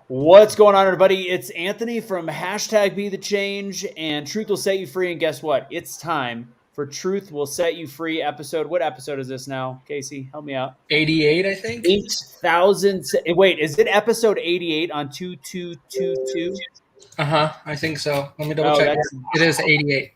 What's going on, everybody? It's Anthony from hashtag Be The Change, and Truth Will Set You Free. And guess what? It's time for Truth Will Set You Free episode. What episode is this now, Casey? Help me out. 88, I think. 8,000. Wait, is it episode 88 on 2222? I think so. Let me double check. It is 88.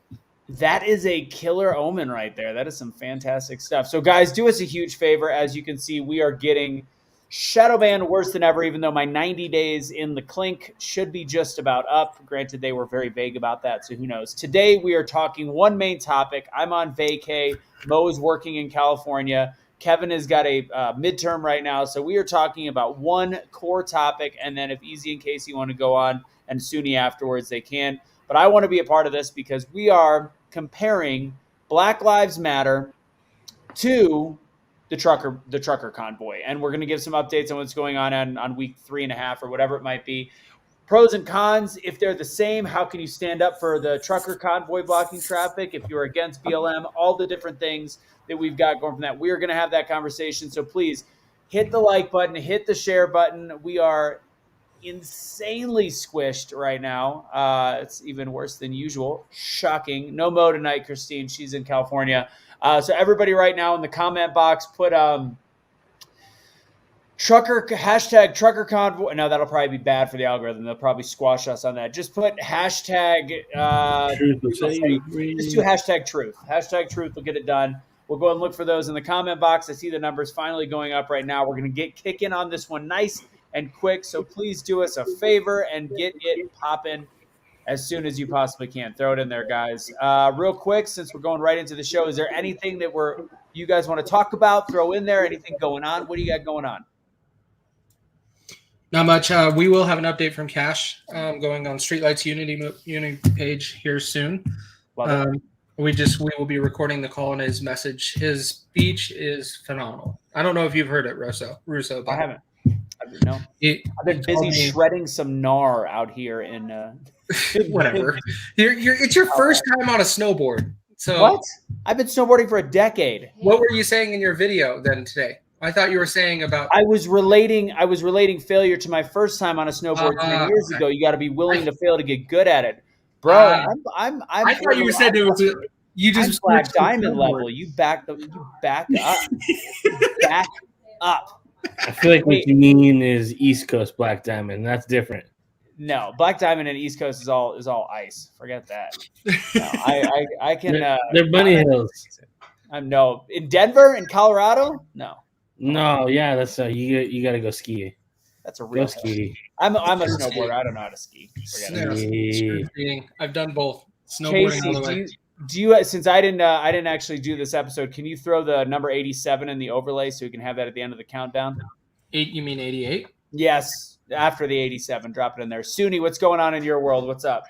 That is a killer omen right there. That is some fantastic stuff. So, guys, do us a huge favor. As you can see, we are getting shadow banned worse than ever, even though my 90 days in the clink should be just about up. Granted, they were very vague about that, so who knows. Today, we are talking one main topic. I'm on vacay. Mo is working in California. Kevin has got a midterm right now, so we are talking about one core topic, and then if Easy and Casey want to go on and Suni afterwards, they can. But I want to be a part of this because we are comparing Black Lives Matter to the trucker convoy. And we're going to give some updates on what's going on week 3.5 or whatever it might be. Pros and cons, if they're the same, how can you stand up for the trucker convoy blocking traffic? If you're against BLM, all the different things that we've got going from that. We're going to have that conversation. So please hit the like button, hit the share button. We are insanely squished right now. It's even worse than usual. Shocking. No Mo tonight, Christine. She's in California. So everybody right now in the comment box, put hashtag trucker convoy. No, that'll probably be bad for the algorithm. They'll probably squash us on that. Just put hashtag truth. Just do hashtag truth. Hashtag truth will get it done. We'll go and look for those in the comment box. I see the numbers finally going up right now. We're going to get kicking on this one nice and quick. So please do us a favor and get it popping as soon as you possibly can. Throw it in there, guys. Real quick, since we're going right into the show, is there anything that you guys want to talk about? Throw in there. Anything going on? What do you got going on? Not much. We will have an update from Cash going on Streetlights Unity page here soon. We will be recording the call and his message. His speech is phenomenal. I don't know if you've heard it, Russo. I haven't. No. I've been busy shredding some gnar out here in whatever. It's your first time on a snowboard. So what? I've been snowboarding for a decade. What were you saying in your video then today? I thought you were saying about I was relating failure to my first time on a snowboard 10 years ago. You got to be willing to fail to get good at it. Bro, I thought you said it was you just Black Diamond level. You back up. Back up. I feel like what you mean is East Coast Black Diamond. That's different. No, Black Diamond and East Coast is all ice. Forget that. No, I can. They're bunny hills. No, in Denver, in Colorado, no. No, yeah, that's you got to go skiing. That's a real ski. I'm a snowboarder. I don't know how to ski. Forget it. I've done both. Snowboarding Casey, all the way. Do you, since I didn't actually do this episode, can you throw the number 87 in the overlay so we can have that at the end of the countdown? You mean 88? Yes, after the 87. Drop it in there. Suni, what's going on in your world? What's up?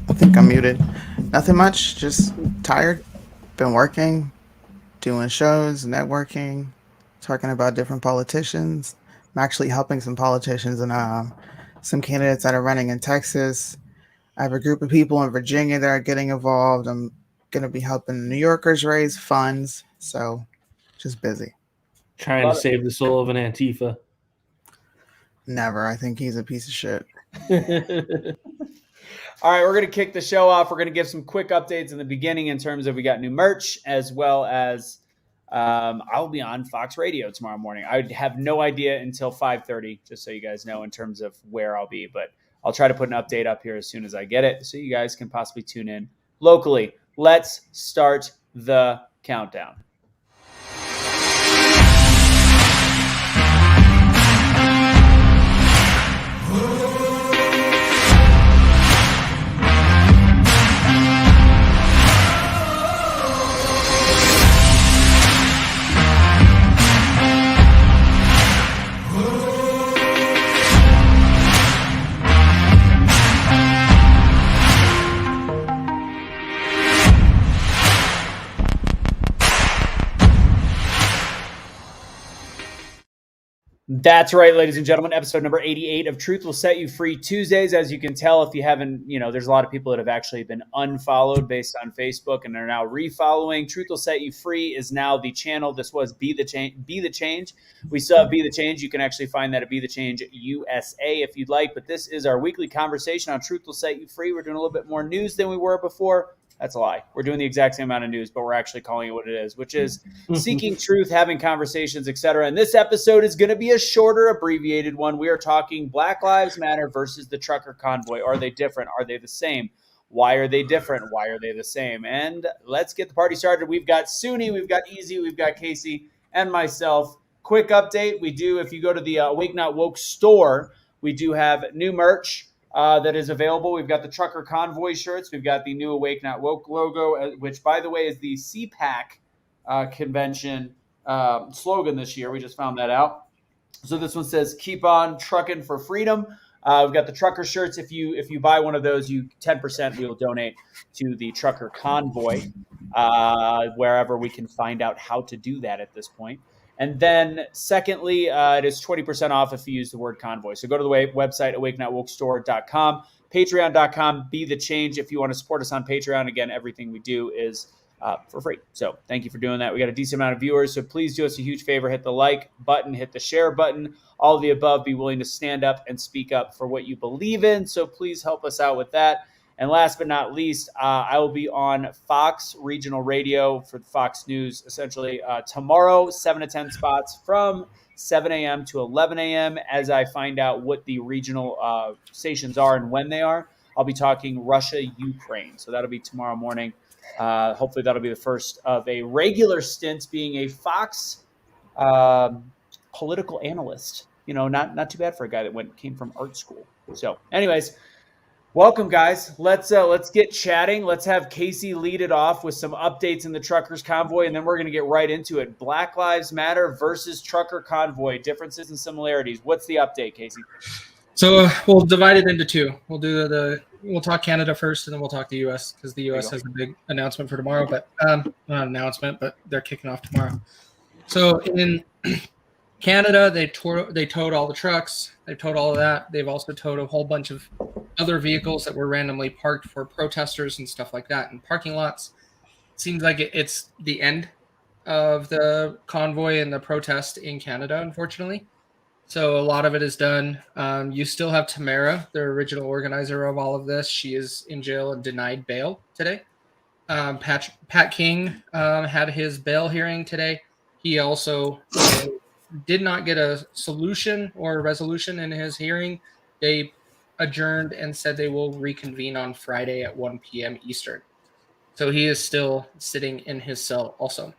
I think I'm muted. Nothing much. Just tired. Been working, doing shows, networking, talking about different politicians. I'm actually helping some politicians and some candidates that are running in Texas. I have a group of people in Virginia that are getting involved. I'm going to be helping New Yorkers raise funds. So just busy. Trying to save the soul of an Antifa. Never. I think he's a piece of shit. All right, we're going to kick the show off. We're going to give some quick updates in the beginning in terms of we got new merch, as well as I'll be on Fox Radio tomorrow morning. I have no idea until 5:30, just so you guys know in terms of where I'll be. But I'll try to put an update up here as soon as I get it so you guys can possibly tune in locally. Let's start the countdown. That's right, ladies and gentlemen. Episode number 88 of Truth Will Set You Free Tuesdays. As you can tell, if you haven't, there's a lot of people that have actually been unfollowed based on Facebook and are now refollowing. Truth Will Set You Free is now the channel. This was Be the Change. We still have Be the Change. You can actually find that at Be the Change USA if you'd like. But this is our weekly conversation on Truth Will Set You Free. We're doing a little bit more news than we were before. That's a lie. We're doing the exact same amount of news, but we're actually calling it what it is, which is seeking truth, having conversations, etc. And this episode is going to be a shorter, abbreviated one. We are talking Black Lives Matter versus the trucker convoy. Are they different? Are they the same? Why are they different? Why are they the same? And let's get the party started. We've got Suni, we've got Easy, we've got Casey, and myself. Quick update. We do, if you go to the Awake Not Woke store, we do have new merch that is available. We've got the Trucker Convoy shirts. We've got the new Awake Not Woke logo, which, by the way, is the CPAC convention slogan this year. We just found that out. So this one says, "Keep on trucking for freedom." We've got the trucker shirts. If you buy one of those, 10% we will donate to the Trucker Convoy, wherever we can find out how to do that at this point. And then secondly, it is 20% off if you use the word convoy. So go to the website, awakenotwokestore.com, patreon.com, Be the Change. If you want to support us on Patreon, again, everything we do is for free. So thank you for doing that. We got a decent amount of viewers. So please do us a huge favor. Hit the like button, hit the share button, all of the above. Be willing to stand up and speak up for what you believe in. So please help us out with that. And last but not least, I will be on Fox Regional Radio for Fox News, essentially tomorrow, 7 to 10 spots from 7 a.m. to 11 a.m. as I find out what the regional stations are and when they are. I'll be talking Russia, Ukraine. So that'll be tomorrow morning. Hopefully that'll be the first of a regular stint being a Fox political analyst. Not too bad for a guy that came from art school. So anyways, welcome, guys. Let's get chatting. Let's have Casey lead it off with some updates in the Truckers Convoy, and then we're going to get right into it. Black Lives Matter versus Trucker Convoy, differences and similarities. What's the update, Casey? So we'll divide it into two. We'll talk Canada first, and then we'll talk the U.S. because the U.S. has a big announcement for tomorrow. But not an announcement, but they're kicking off tomorrow. So in Canada, they towed all the trucks. They towed all of that. They've also towed a whole bunch of other vehicles that were randomly parked for protesters and stuff like that in parking lots. Seems like it's the end of the convoy and the protest in Canada, unfortunately. So a lot of it is done. You still have Tamara, the original organizer of all of this. She is in jail and denied bail today. Pat King had his bail hearing today. He also did not get a solution or a resolution in his hearing. They adjourned and said they will reconvene on Friday at 1 p.m. Eastern. So he is still sitting in his cell also.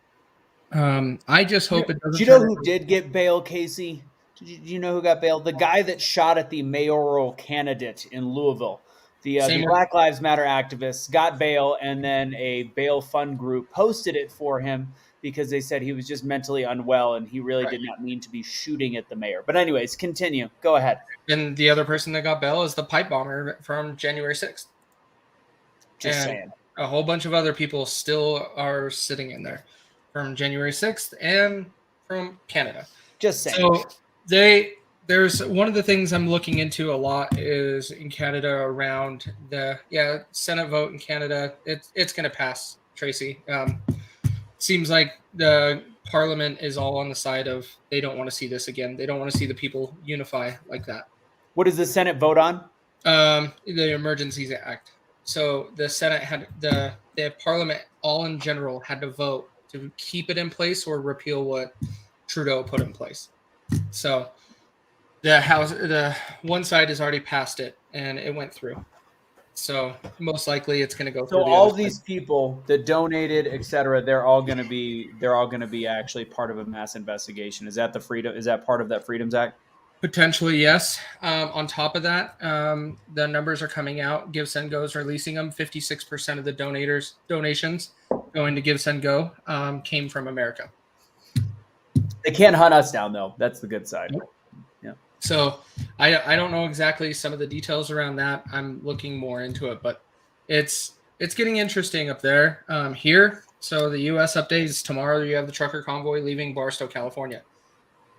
I just hope it doesn't. Do you know who did get bail, Casey? Do you know who got bail? The guy that shot at the mayoral candidate in Louisville. The Black Lives Matter activists got bail, and then a bail fund group posted it for him because they said he was just mentally unwell and he really did not mean to be shooting at the mayor. But anyways, continue. Go ahead. And the other person that got bail is the pipe bomber from January 6th. Just saying. A whole bunch of other people still are sitting in there from January 6th and from Canada. Just saying. So there's one of the things I'm looking into a lot is in Canada around the Senate vote in Canada. It's going to pass, Tracy. Seems like the Parliament is all on the side of they don't want to see this again. They don't want to see the people unify like that. What does the Senate vote on? The Emergencies Act. So the Senate had the Parliament all in general had to vote to keep it in place or repeal what Trudeau put in place. So the one side has already passed it and it went through. So most likely it's going to go through. So all these people that donated, etc., they're all going to be actually part of a mass investigation. Is that part of that Freedoms Act? Potentially, yes. On top of that, the numbers are coming out. Give Send Go is releasing them. 56% of the donations going to Give Send Go came from America. They can't hunt us down, though. That's the good side. Nope. Yeah. So I don't know exactly some of the details around that. I'm looking more into it, but it's getting interesting up there. Here, so the U.S. update is tomorrow. You have the trucker convoy leaving Barstow, California.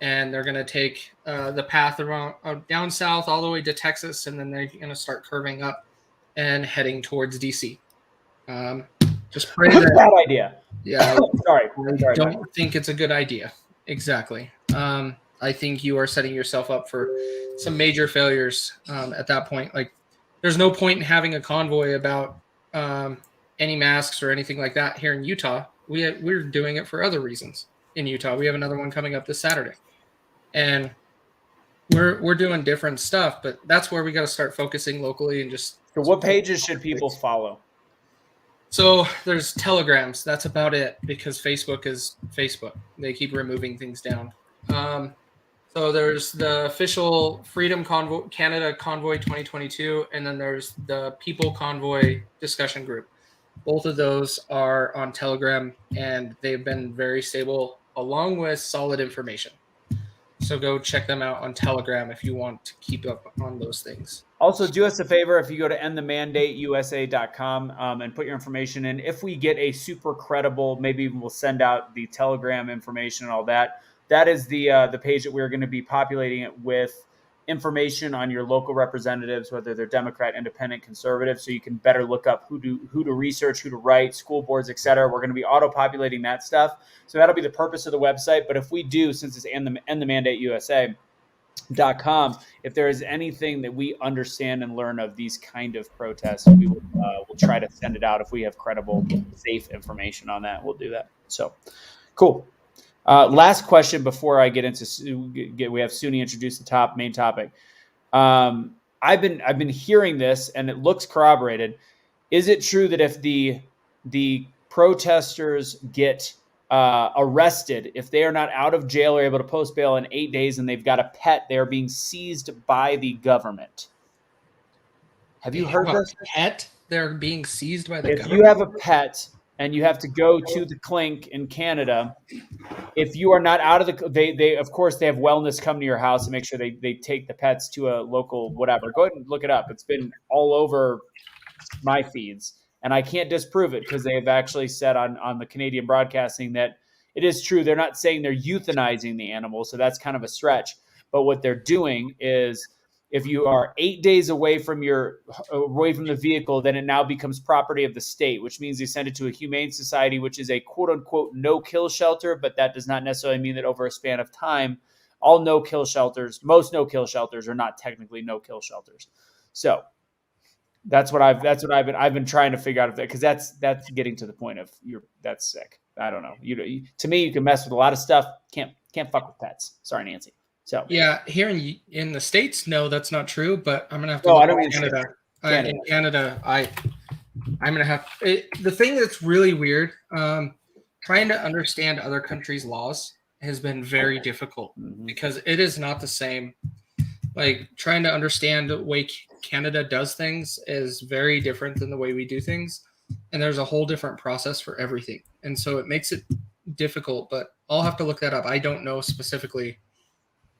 and they're going to take the path around down south all the way to Texas, and then they're going to start curving up and heading towards DC. Just pray that. Bad idea. Yeah, sorry. I don't think it's a good idea. Exactly. I think you are setting yourself up for some major failures at that point. Like, there's no point in having a convoy about any masks or anything like that here in Utah. We're doing it for other reasons in Utah. We have another one coming up this Saturday, and we're doing different stuff. But that's where we got to start focusing locally and just. So, what pages should people follow? So there's Telegrams. That's about it, because Facebook is Facebook. They keep removing things down. So there's the official Freedom Convoy, Canada Convoy 2022, and then there's the People Convoy discussion group. Both of those are on Telegram, and they've been very stable, along with solid information. So go check them out on Telegram if you want to keep up on those things. Also, do us a favor if you go to endthemandateusa.com and put your information in. If we get a super credible, maybe we'll send out the Telegram information and all that. That is the page that we're going to be populating it with information on your local representatives, whether they're Democrat, Independent, Conservative, so you can better look up who to research, who to write, school boards, etc. We're going to be auto-populating that stuff. So that'll be the purpose of the website. But if we do, since it's endthemandateusa.com, if there is anything that we understand and learn of these kind of protests, we will we'll try to send it out. If we have credible, safe information on that, we'll do that. So, cool. Last question before I get into we have Suni introduce the main topic. I've been hearing this, and it looks corroborated. Is it true that if the protesters get arrested, if they are not out of jail or able to post bail in 8 days, and they've got a pet, they are being seized by the government? Have you heard this? Pet? They're being seized by the government? If you have a pet and you have to go to the clink in Canada, if you are not out of they of course they have wellness come to your house and make sure they take the pets to a local whatever. Go ahead and look it up. It's been all over my feeds, and I can't disprove it because they have actually said on the Canadian broadcasting that it is true. They're not saying they're euthanizing the animal, so that's kind of a stretch. But what they're doing is, if you are 8 days away from the vehicle, then it now becomes property of the state, which means they send it to a humane society, which is a quote unquote no-kill shelter. But that does not necessarily mean that over a span of time, most no-kill shelters are not technically no-kill shelters. So that's what I've been trying to figure out, because that's getting to the point of that's sick. I don't know. To me, you can mess with a lot of stuff. Can't fuck with pets. Sorry, Nancy. So yeah, here in the States, no, that's not true. But I'm gonna have to. I don't mean Canada. In Canada, I'm gonna have the thing that's really weird. Trying to understand other countries' laws has been very difficult, because it is not the same. Like, trying to understand the way Canada does things is very different than the way we do things, and there's a whole different process for everything, and so it makes it difficult. But I'll have to look that up. I don't know specifically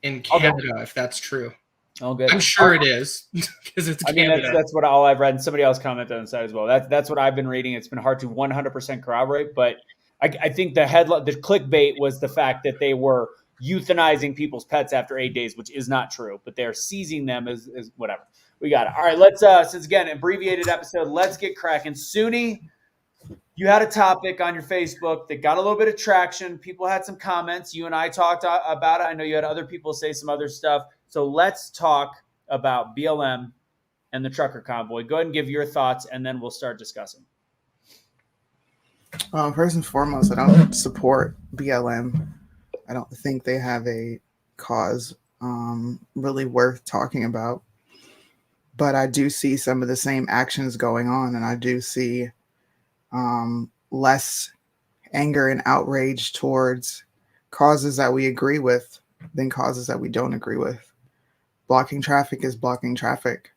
in Canada if that's true. Oh, good. I'm sure it is, because it's Canada. Mean, that's what all I've read, and somebody else commented on the side as well. That's what I've been reading. It's been hard to 100% corroborate, but I think the clickbait was the fact that they were euthanizing people's pets after 8 days, which is not true, but they're seizing them as whatever. We got it. All right, let's since again, abbreviated episode, let's get cracking. Suni, you had a topic on your Facebook that got a little bit of traction. People had some comments. You and I talked about it. I know you had other people say some other stuff. So let's talk about BLM and the trucker convoy. Go ahead and give your thoughts, and then we'll start discussing. First and foremost, I don't support BLM. I don't think they have a cause really worth talking about. But I do see some of the same actions going on, and I do see less anger and outrage towards causes that we agree with than causes that we don't agree with. Blocking traffic is blocking traffic.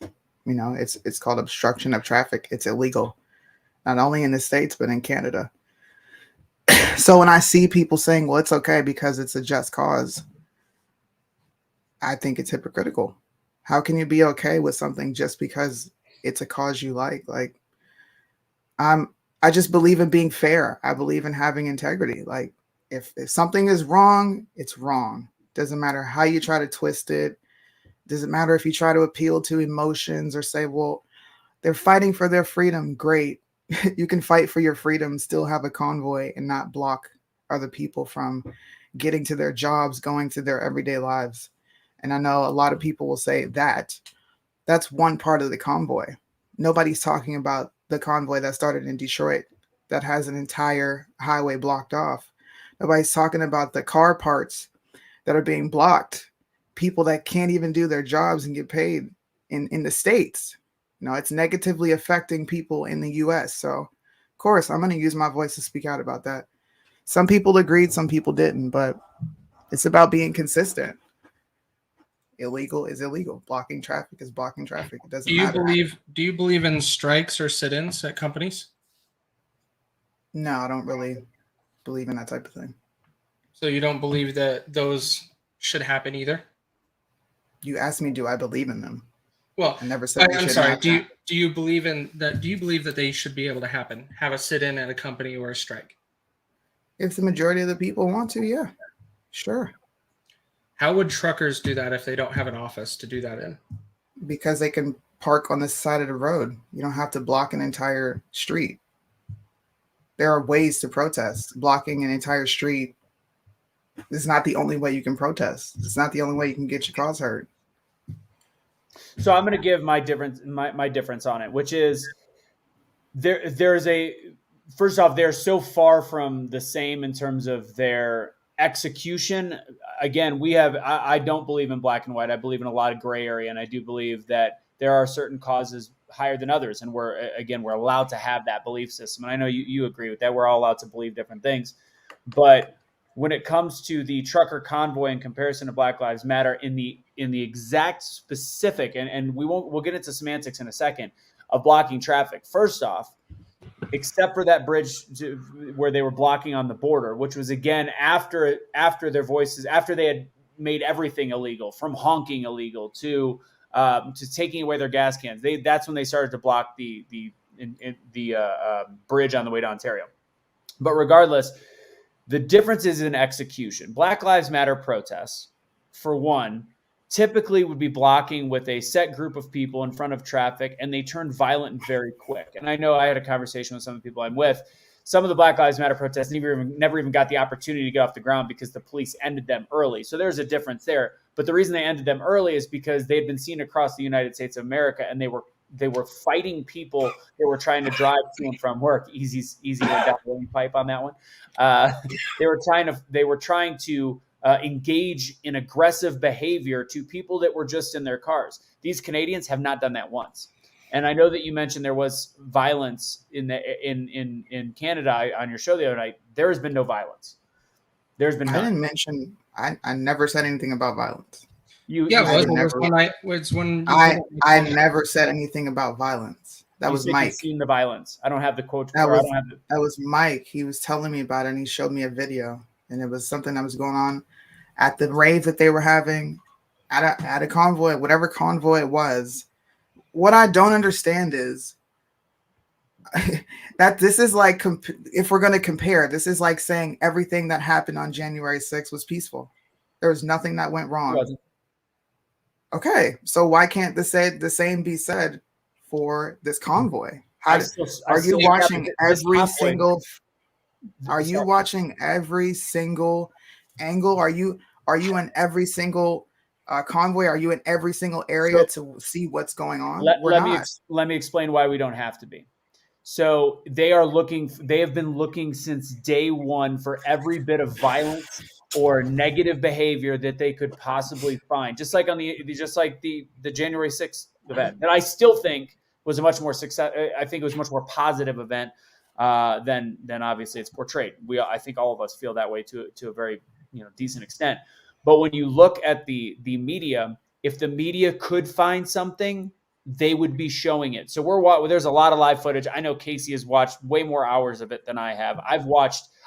You know, it's called obstruction of traffic. It's illegal, not only in the States, but in Canada. So when I see people saying, well, it's okay because it's a just cause, I think it's hypocritical. How can you be okay with something just because it's a cause you like? Like, I just believe in being fair. I believe in having integrity. Like, if something is wrong, it's wrong. Doesn't matter how you try to twist it. Doesn't matter if you try to appeal to emotions or say, well, they're fighting for their freedom. Great. You can fight for your freedom, still have a convoy, and not block other people from getting to their jobs, going to their everyday lives. And I know a lot of people will say that that's one part of the convoy. Nobody's talking about the convoy that started in Detroit that has an entire highway blocked off. Nobody's talking about the car parts that are being blocked, people that can't even do their jobs and get paid in the States. It's negatively affecting people in the US. So, of course, I'm going to use my voice to speak out about that. Some people agreed, some people didn't, but it's about being consistent. Illegal is illegal. Blocking traffic is blocking traffic. It doesn't matter. Do you believe in strikes or sit-ins at companies? No, I don't really believe in that type of thing. So you don't believe that those should happen either? You asked me, do I believe in them? Well, I never said. I'm sorry. Do you believe in that? Do you believe that they should be able to happen? Have a sit-in at a company or a strike? If the majority of the people want to, yeah, sure. How would truckers do that if they don't have an office to do that in? Because they can park on the side of the road. You don't have to block an entire street. There are ways to protest. Blocking an entire street is not the only way you can protest. It's not the only way you can get your cause heard. So I'm going to give my difference on it, which is there's a, first off, they're so far from the same in terms of their execution. Again, I don't believe in black and white. I believe in a lot of gray area, and I do believe that there are certain causes higher than others, and we're allowed to have that belief system. And I know you agree with that. We're all allowed to believe different things, but when it comes to the trucker convoy in comparison to Black Lives Matter, in the exact specific, and we'll get into semantics in a second, of blocking traffic. First off, except for that bridge where they were blocking on the border, which was again after their voices, after they had made everything illegal, from honking illegal to taking away their gas cans. That's when they started to block the bridge on the way to Ontario. But regardless, the difference is in execution. Black Lives Matter protests, for one, typically would be blocking with a set group of people in front of traffic, and they turn violent very quick. And I know I had a conversation with some of the people I'm with. Some of the Black Lives Matter protests never even got the opportunity to get off the ground because the police ended them early. So there's a difference there. But the reason they ended them early is because they had been seen across the United States of America, and they were fighting people that were trying to drive to and from work. Easy went down the pipe on that one. They were trying to engage in aggressive behavior to people that were just in their cars. These Canadians have not done that once. And I know that you mentioned there was violence in Canada on your show the other night. There has been no violence. There's been none. I didn't mention. I never said anything about violence. I never said anything about violence. That was Mike. You've seen the violence. I don't have the quote. That was Mike. He was telling me about it, and he showed me a video, and it was something that was going on at the rave that they were having at a convoy, whatever convoy it was. What I don't understand is that this is like, if we're going to compare, this is like saying everything that happened on January 6th was peaceful. There was nothing that went wrong. Okay, so why can't the same be said for this convoy? Are you watching every single angle? Are you in every single convoy? Are you in every single area to see what's going on? Let me explain why we don't have to be. So they have been looking since day one for every bit of violence or negative behavior that they could possibly find. Just like the January 6th event, that I still think was a much more I think it was a much more positive event than obviously it's portrayed. I think all of us feel that way to a very decent extent. But when you look at the media, if the media could find something, they would be showing it. So there's a lot of live footage. I know Casey has watched way more hours of it than I have.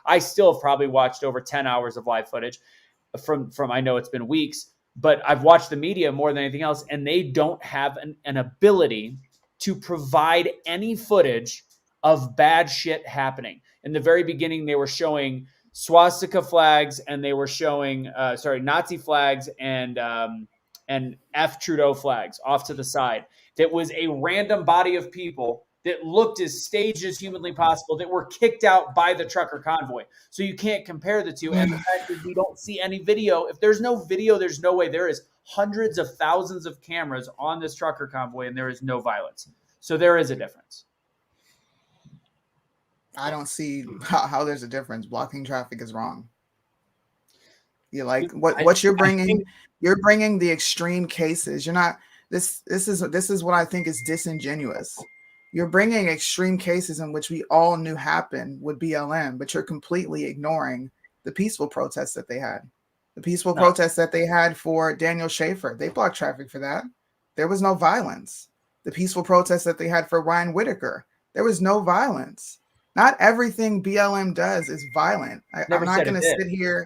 I still have probably watched over 10 hours of live footage from I know it's been weeks, but I've watched the media more than anything else, and they don't have an ability to provide any footage of bad shit happening. In the very beginning, they were showing swastika flags, and they were showing Nazi flags and F Trudeau flags off to the side. That was a random body of people that looked as staged as humanly possible that were kicked out by the trucker convoy. So you can't compare the two. And the fact is we don't see any video. If there's no video, there's no way. There is hundreds of thousands of cameras on this trucker convoy, and there is no violence. So there is a difference. I don't see how there's a difference. Blocking traffic is wrong. You like what you're bringing. You're bringing the extreme cases. You're not. This is what I think is disingenuous. You're bringing extreme cases in which we all knew happened with BLM, but you're completely ignoring the peaceful protests that they had. The peaceful protests that they had for Daniel Schaefer. They blocked traffic for that. There was no violence. The peaceful protests that they had for Ryan Whitaker. There was no violence. Not everything BLM does is violent. I'm not going to sit here,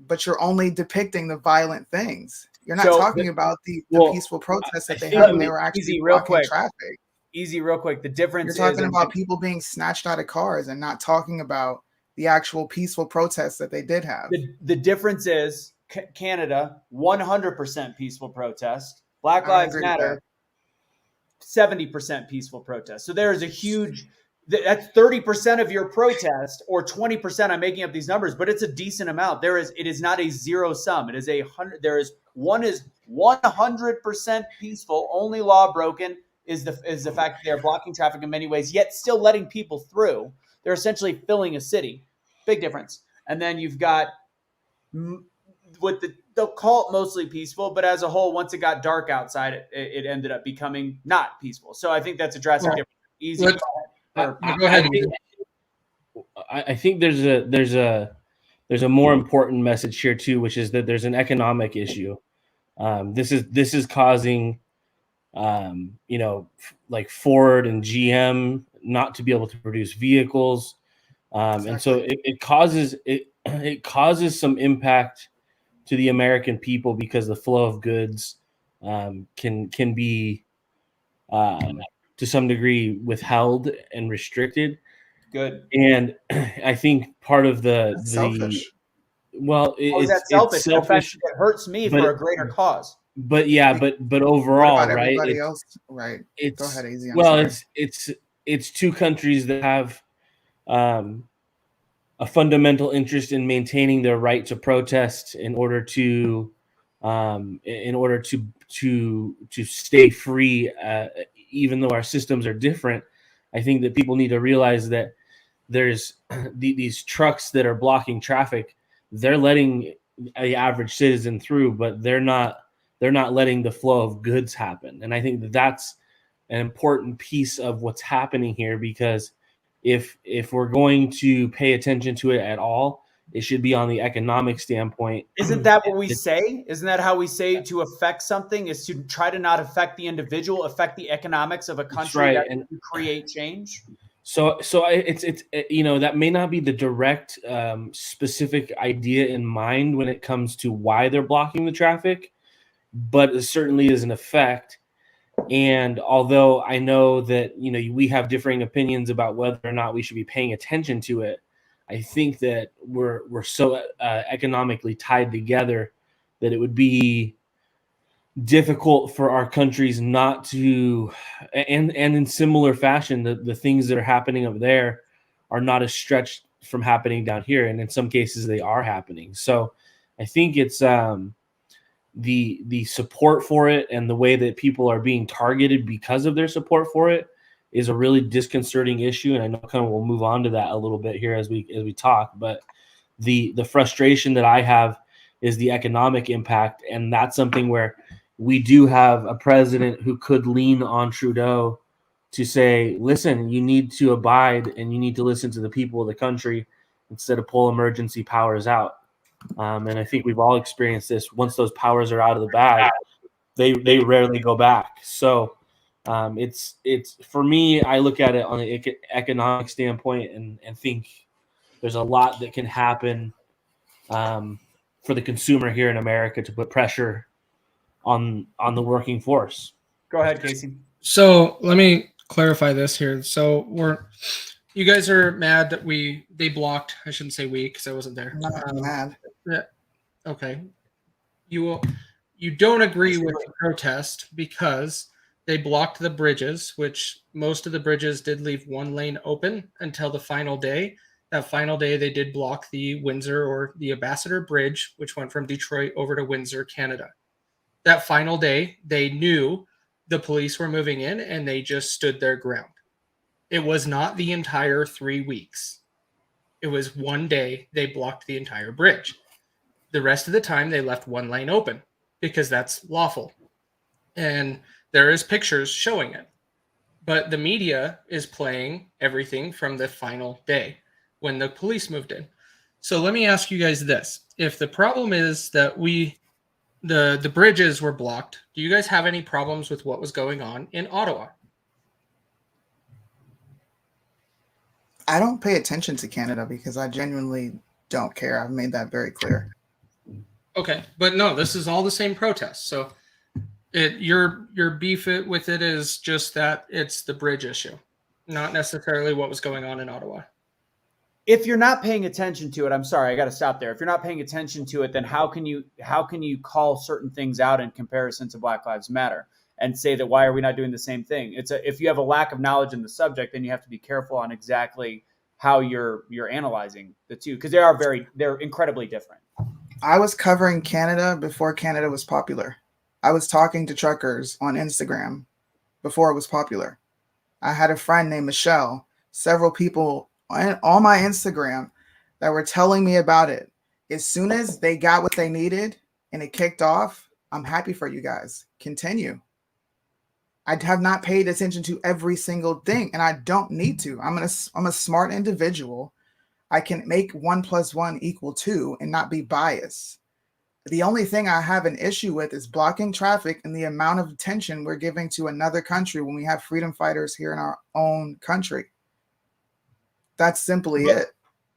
but you're only depicting the violent things. You're not talking about the peaceful protests that they had when they were actually blocking traffic. Easy, real quick. The difference You're talking about people being snatched out of cars and not talking about the actual peaceful protests that they did have. The difference is Canada, 100% peaceful protest. Black Lives Matter, 70% peaceful protest. So there is a huge, that's 30% of your protest, or 20%. I'm making up these numbers, but it's a decent amount. It is not a zero sum. It is 100. There is 100% peaceful. Only law broken is the fact that they're blocking traffic in many ways, yet still letting people through. They're essentially filling a city. Big difference. And then you've got they'll call it mostly peaceful, but as a whole, once it got dark outside, it ended up becoming not peaceful. So I think that's a drastic difference. Easy. Go ahead. I think there's a more important message here too, which is that there's an economic issue. This is causing, like Ford and GM not to be able to produce vehicles, and so it causes some impact to the American people because the flow of goods can be to some degree withheld and restricted. Good. And I think part of That's selfish. It's selfish. In fact, it hurts me for a greater cause. But overall, what about right? Everybody else, right? Go ahead, Easy. It's two countries that have a fundamental interest in maintaining their right to protest in order to stay free, even though our systems are different. I think that people need to realize that there's these trucks that are blocking traffic. They're letting the average citizen through, but they're not letting the flow of goods happen. And I think that that's an important piece of what's happening here, because if we're going to pay attention to it at all, it should be on the economic standpoint. Isn't that what we say? Isn't that how we say to affect something is to try to not affect the individual, affect the economics of a country, right, and create change? So it's that may not be the direct specific idea in mind when it comes to why they're blocking the traffic, but it certainly is an effect. And although I know that we have differing opinions about whether or not we should be paying attention to it, I think that we're so economically tied together that it would be difficult for our countries not to, and in similar fashion, the things that are happening up there are not as stretched from happening down here, and in some cases they are happening. So I think it's the support for it and the way that people are being targeted because of their support for it is a really disconcerting issue. And I know kind of we'll move on to that a little bit here as we talk, but the frustration that I have is the economic impact. And that's something where we do have a president who could lean on Trudeau to say, listen, you need to abide and you need to listen to the people of the country instead of pull emergency powers out. And I think we've all experienced this. Once those powers are out of the bag, they rarely go back. So it's for me, I look at it on the economic standpoint and think there's a lot that can happen for the consumer here in America to put pressure on the working force. Go ahead, Casey. So let me clarify this here. So You guys are mad that they blocked. I shouldn't say we because I wasn't there. I'm not mad. Yeah. Okay. You don't agree with the protest because they blocked the bridges, which most of the bridges did leave one lane open until the final day. That final day, they did block the Windsor or the Ambassador Bridge, which went from Detroit over to Windsor, Canada. That final day, they knew the police were moving in and they just stood their ground. It was not the entire 3 weeks. It was one day they blocked the entire bridge. The rest of the time, they left one lane open because that's lawful. And there is pictures showing it. But the media is playing everything from the final day when the police moved in. So let me ask you guys this. If the problem is that the bridges were blocked, do you guys have any problems with what was going on in Ottawa? I don't pay attention to Canada because I genuinely don't care. I've made that very clear. Okay, but no, this is all the same protest. So your beef with it is just that it's the bridge issue, not necessarily what was going on in Ottawa. If you're not paying attention to it, I'm sorry, I got to stop there. If you're not paying attention to it, then how can you call certain things out in comparison to Black Lives Matter and say that why are we not doing the same thing? If you have a lack of knowledge in the subject, then you have to be careful on exactly how you're analyzing the two, because they're incredibly different. I was covering Canada before Canada was popular. I was talking to truckers on Instagram before it was popular. I had a friend named Michelle, several people on my Instagram that were telling me about it. As soon as they got what they needed and it kicked off, I'm happy for you guys. Continue. I have not paid attention to every single thing, and I don't need to. I'm a smart individual. I can make 1 + 1 = 2 and not be biased. The only thing I have an issue with is blocking traffic and the amount of attention we're giving to another country when we have freedom fighters here in our own country. That's simply it.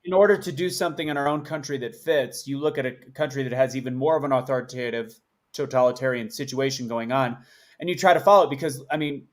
In order to do something in our own country that fits, you look at a country that has even more of an authoritative, totalitarian situation going on, and you try to follow it because, I mean,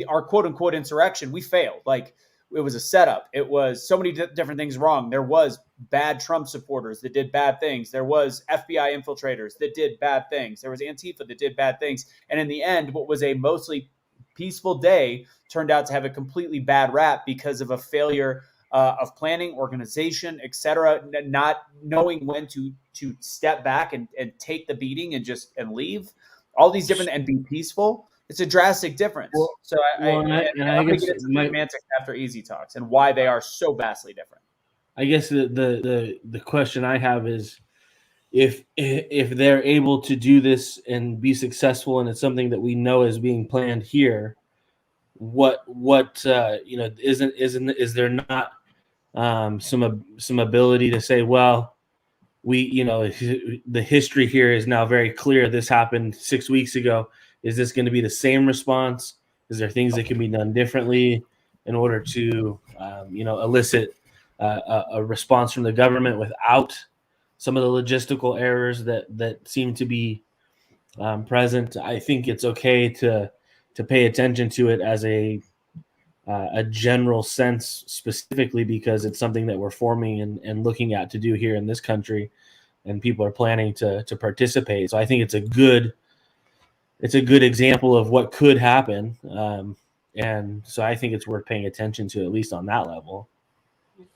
our quote-unquote insurrection, we failed. Like, it was a setup. It was so many different things wrong. There was bad Trump supporters that did bad things. There was FBI infiltrators that did bad things. There was Antifa that did bad things. And in the end, what was a mostly peaceful day turned out to have a completely bad rap because of a failure of planning, organization, etc., not knowing when to step back and take the beating and leave. All these different and be peaceful. It's a drastic difference. I'm going to get into semantics after Easy Talks and why they are so vastly different. I guess the question I have is if they're able to do this and be successful, and it's something that we know is being planned here, what is there not some ability to say, well, the history here is now very clear. This happened 6 weeks ago. Is this going to be the same response? Is there things that can be done differently in order to, elicit a response from the government without some of the logistical errors that seem to be present? I think it's okay to pay attention to it as a general sense, specifically because it's something that we're forming and looking at to do here in this country, and people are planning to participate. So I think it's a good example of what could happen. And so I think it's worth paying attention to, at least on that level.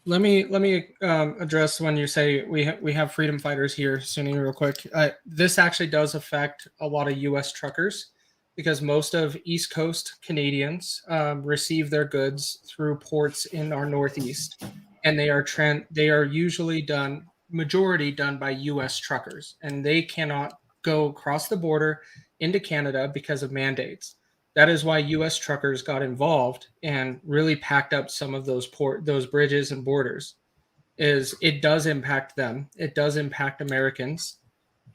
Let me address when you say we have freedom fighters here, Sunny, real quick. This actually does affect a lot of U.S. truckers because most of East Coast Canadians receive their goods through ports in our Northeast, and they are usually majority done by U.S. truckers, and they cannot go across the border into Canada because of mandates. That is why U.S. truckers got involved and really packed up some of those bridges and borders. It does impact them. It does impact Americans.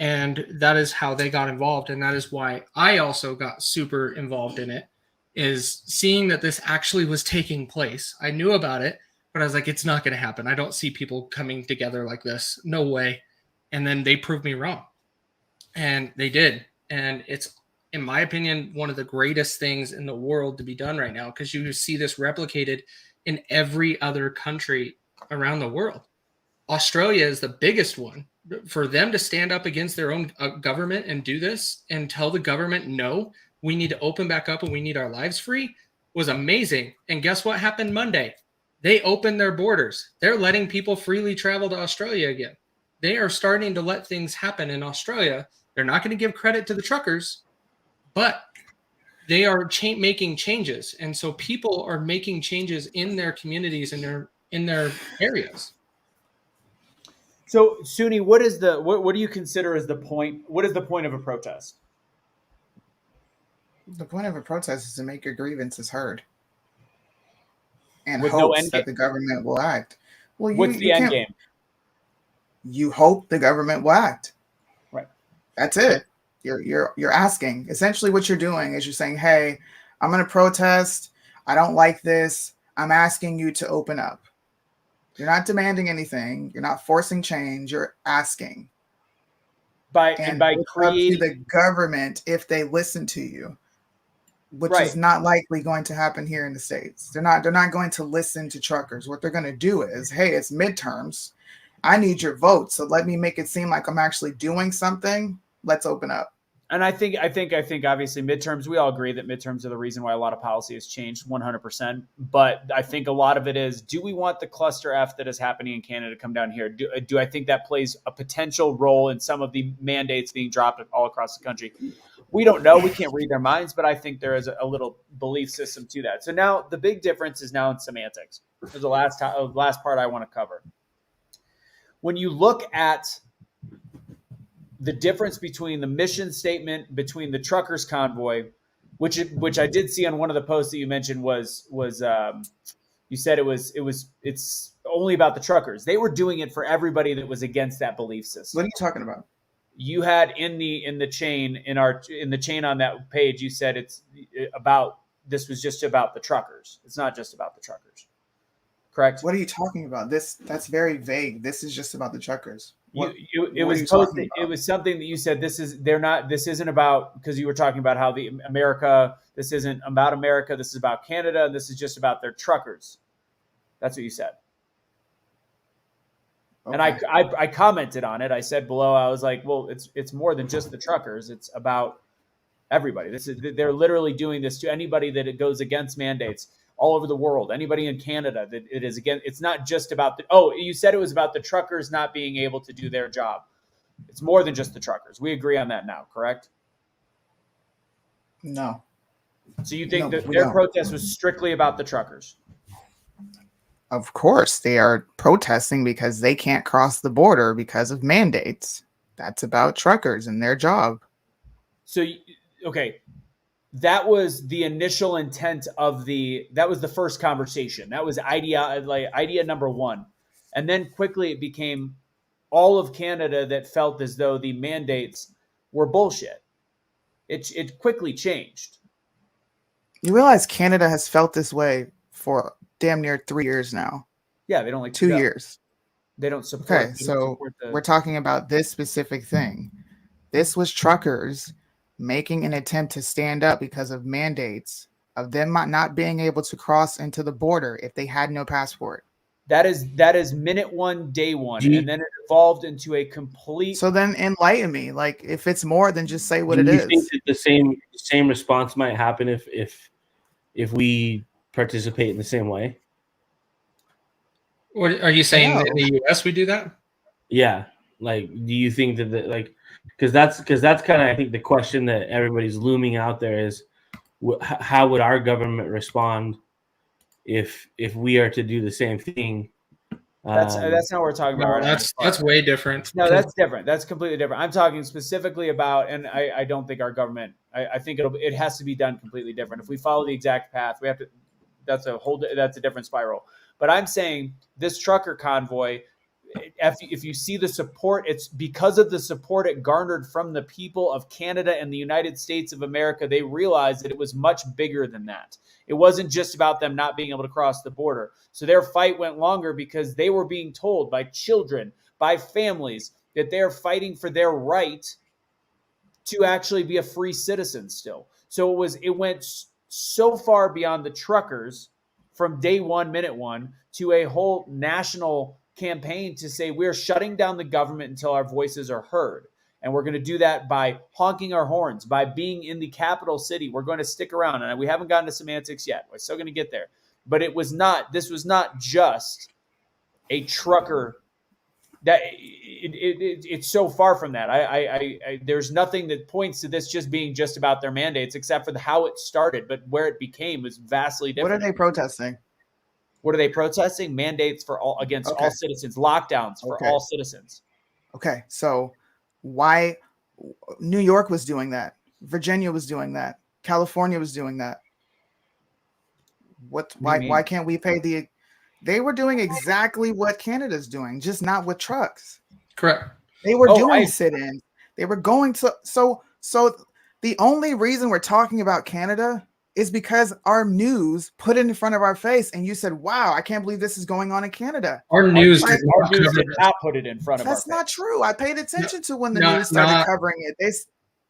And that is how they got involved. And that is why I also got super involved in it, is seeing that this actually was taking place. I knew about it, but I was like, it's not going to happen. I don't see people coming together like this. No way. And then they proved me wrong. And they did. And it's, in my opinion, one of the greatest things in the world to be done right now, because you see this replicated in every other country around the world. Australia is the biggest one. For them to stand up against their own government and do this and tell the government, no, we need to open back up and we need our lives free, was amazing. And guess what happened Monday? They opened their borders. They're letting people freely travel to Australia again. They are starting to let things happen in Australia. They're not going to give credit to the truckers, but they are making changes. And so people are making changes in their communities and in their areas. So, Suni, what do you consider as the point? What is the point of a protest? The point of a protest is to make your grievances heard, and With no hopes end that game. the government will act. Well, What's the end game? You hope the government will act. Right. That's it. You're asking. Essentially, what you're doing is you're saying, "Hey, I'm going to protest. I don't like this. I'm asking you to open up." You're not demanding anything. You're not forcing change. You're asking. By it's creating up to the government if they listen to you, which Right. is not likely going to happen here in the States. They're not going to listen to truckers. What they're going to do is, hey, it's midterms. I need your vote. So let me make it seem like I'm actually doing something. Let's open up. And I think obviously midterms, we all agree that midterms are the reason why a lot of policy has changed 100%. But I think a lot of it is, do we want the cluster F that is happening in Canada to come down here? Do I think that plays a potential role in some of the mandates being dropped all across the country? We don't know. We can't read their minds, but I think there is a little belief system to that. So now the big difference is now in semantics. This is the last part I want to cover. When you look at the difference between the mission statement between the truckers convoy, which I did see on one of the posts that you mentioned was you said it's only about the truckers. They were doing it for everybody that was against that belief system. What are you talking about? You had in the chain on that page, you said this was just about the truckers. It's not just about the truckers. Correct? What are you talking about? That's very vague. This is just about the truckers. It was something that you said this isn't about, because you were talking about how this isn't about America, this is about Canada, and this is just about their truckers. That's what you said. Okay. And I commented on it. I said below, I was like, well, it's more than just the truckers. It's about everybody. They're literally doing this to anybody that it goes against mandates all over the world. Anybody in Canada that it is again. It's not just about you said it was about the truckers not being able to do their job. It's more than just the truckers. We agree on that now, correct? No. So you think that their protest was strictly about the truckers? Of course, they are protesting because they can't cross the border because of mandates. That's about truckers and their job. So, okay, that was the initial intent that was the first conversation. That was idea number one. And then quickly it became all of Canada that felt as though the mandates were bullshit. It quickly changed. You realize Canada has felt this way for damn near 3 years now. Yeah, they don't like 2 years. They don't support. Okay, so we're talking about this specific thing. This was truckers making an attempt to stand up because of mandates of them not being able to cross into the border if they had no passport. That is minute one, day one, and then it evolved into a complete. So then enlighten me. Like, if it's more than just say what it is. Do you think that the same response might happen if we participate in the same way? What are you saying? No. In the U.S. we do that? Yeah. Like, do you think that because that's kind of, I think, the question that everybody's looming out there is, how would our government respond if we are to do the same thing? That's not what we're talking about. That's way different. No, that's different. That's completely different. I'm talking specifically about, and I don't think our government. I think it has to be done completely different. If we follow the exact path, we have to. That's a different spiral. But I'm saying this trucker convoy, if you see the support, it's because of the support it garnered from the people of Canada and the United States of America. They realized that it was much bigger than that. It wasn't just about them not being able to cross the border. So their fight went longer because they were being told by children, by families, that they're fighting for their right to actually be a free citizen still. So it went so far beyond the truckers from day one, minute one, to a whole national campaign to say we're shutting down the government until our voices are heard. And we're going to do that by honking our horns, by being in the capital city. We're going to stick around. And we haven't gotten to semantics yet. We're still going to get there. But this was not just a trucker. It's so far from that. There's nothing that points to this just being just about their mandates, except for how it started. But where it became was vastly different. What are they protesting? What are they protesting? Mandates for all against all citizens, lockdowns for all citizens. Okay, so why New York was doing that? Virginia was doing that. California was doing that. Why can't we pay the? They were doing exactly what Canada's doing, just not with trucks. Correct. They were doing sit-ins. They were going to so the only reason we're talking about Canada is because our news put it in front of our face, and you said, "Wow, I can't believe this is going on in Canada." Our news did not put it in front of us. That's not true. I paid attention to when the news started covering it.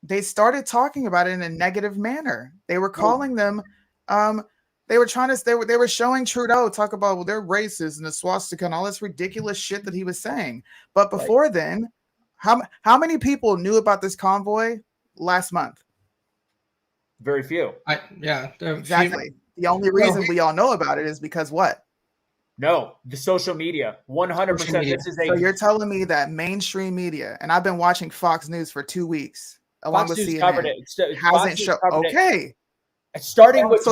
They started talking about it in a negative manner. They were calling them. They were showing Trudeau talk about, well, they're racist and the swastika and all this ridiculous shit that he was saying. But before then, how many people knew about this convoy last month? Very few. Exactly. The only reason we all know about it is because what? No, the social media. 100%. So you're telling me that mainstream media, and I've been watching Fox News for 2 weeks, along with CNN, covered it. Hasn't shown. Okay. Starting with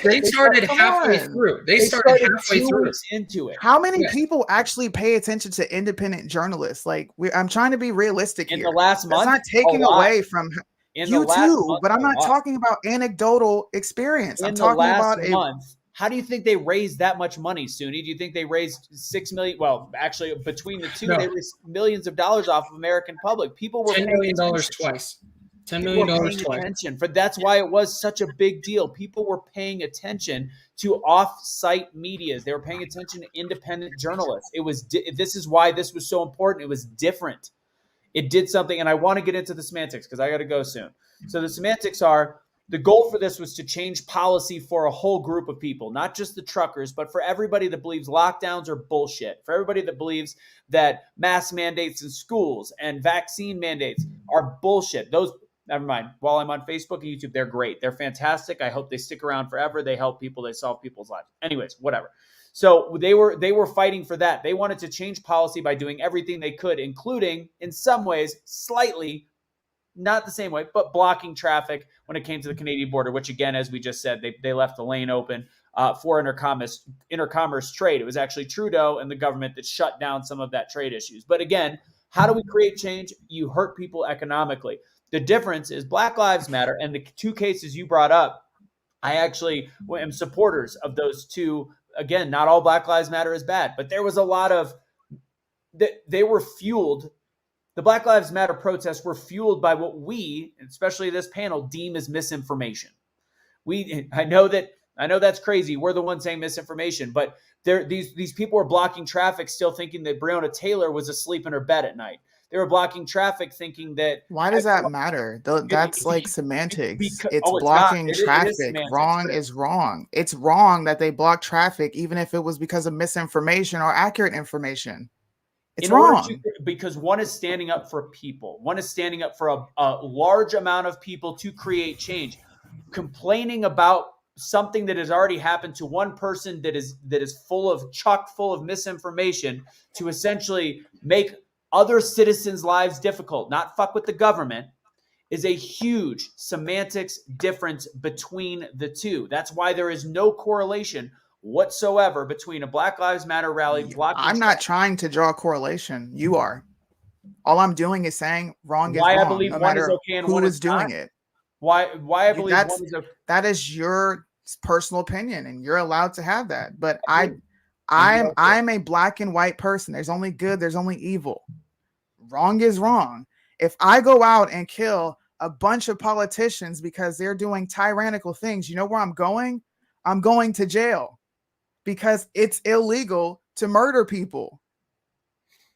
they started halfway through. They started halfway through into it. How many people actually pay attention to independent journalists? Like I'm trying to be realistic in here. The last month. That's not taking away from you too, but I'm not talking about anecdotal experience. I'm talking about a month. How do you think they raised that much money, Suni? Do you think they raised $6 million? Well, actually, between the two, they raised millions of dollars off of American public. People were $10 million twice. $10 million twice. That's why it was such a big deal. People were paying attention to off-site medias. They were paying attention to independent journalists. This is why this was so important. It was different. It did something, and I want to get into the semantics because I got to go soon. So the semantics are, the goal for this was to change policy for a whole group of people, not just the truckers, but for everybody that believes lockdowns are bullshit, for everybody that believes that mask mandates in schools and vaccine mandates are bullshit. Never mind. While I'm on Facebook and YouTube, they're great. They're fantastic. I hope they stick around forever. They help people. They solve people's lives. Anyways, whatever. So they were fighting for that. They wanted to change policy by doing everything they could, including, in some ways, slightly, not the same way, but blocking traffic when it came to the Canadian border, which, again, as we just said, they left the lane open for intercommerce trade. It was actually Trudeau and the government that shut down some of that trade issues. But again, how do we create change? You hurt people economically. The difference is Black Lives Matter, and the two cases you brought up, I actually am supporters of those two. Again, not all Black Lives Matter is bad, but there was a lot of they were fueled. The Black Lives Matter protests were fueled by what we, especially this panel, deem as misinformation. I know that's crazy. We're the ones saying misinformation, but these people were blocking traffic, still thinking that Breonna Taylor was asleep in her bed at night. They were blocking traffic thinking that... Why does that matter? That's like semantics. It's blocking traffic. Wrong is wrong. It's wrong that they block traffic, even if it was because of misinformation or accurate information. It's wrong. Because one is standing up for people. One is standing up for a large amount of people to create change. Complaining about something that has already happened to one person that is chock full of misinformation to essentially make other citizens' lives difficult, not fuck with the government, is a huge semantics difference between the two. That's why there is no correlation whatsoever between a Black Lives Matter rally. I'm not trying to draw a correlation. You are. All I'm doing is saying wrong is wrong. I believe one is okay and one is doing it. Why I believe one is okay. That is your personal opinion, and you're allowed to have that. But I'm a black and white person. There's only good, there's only evil. Wrong is wrong. If I go out and kill a bunch of politicians because they're doing tyrannical things, you know where I'm going? I'm going to jail because it's illegal to murder people.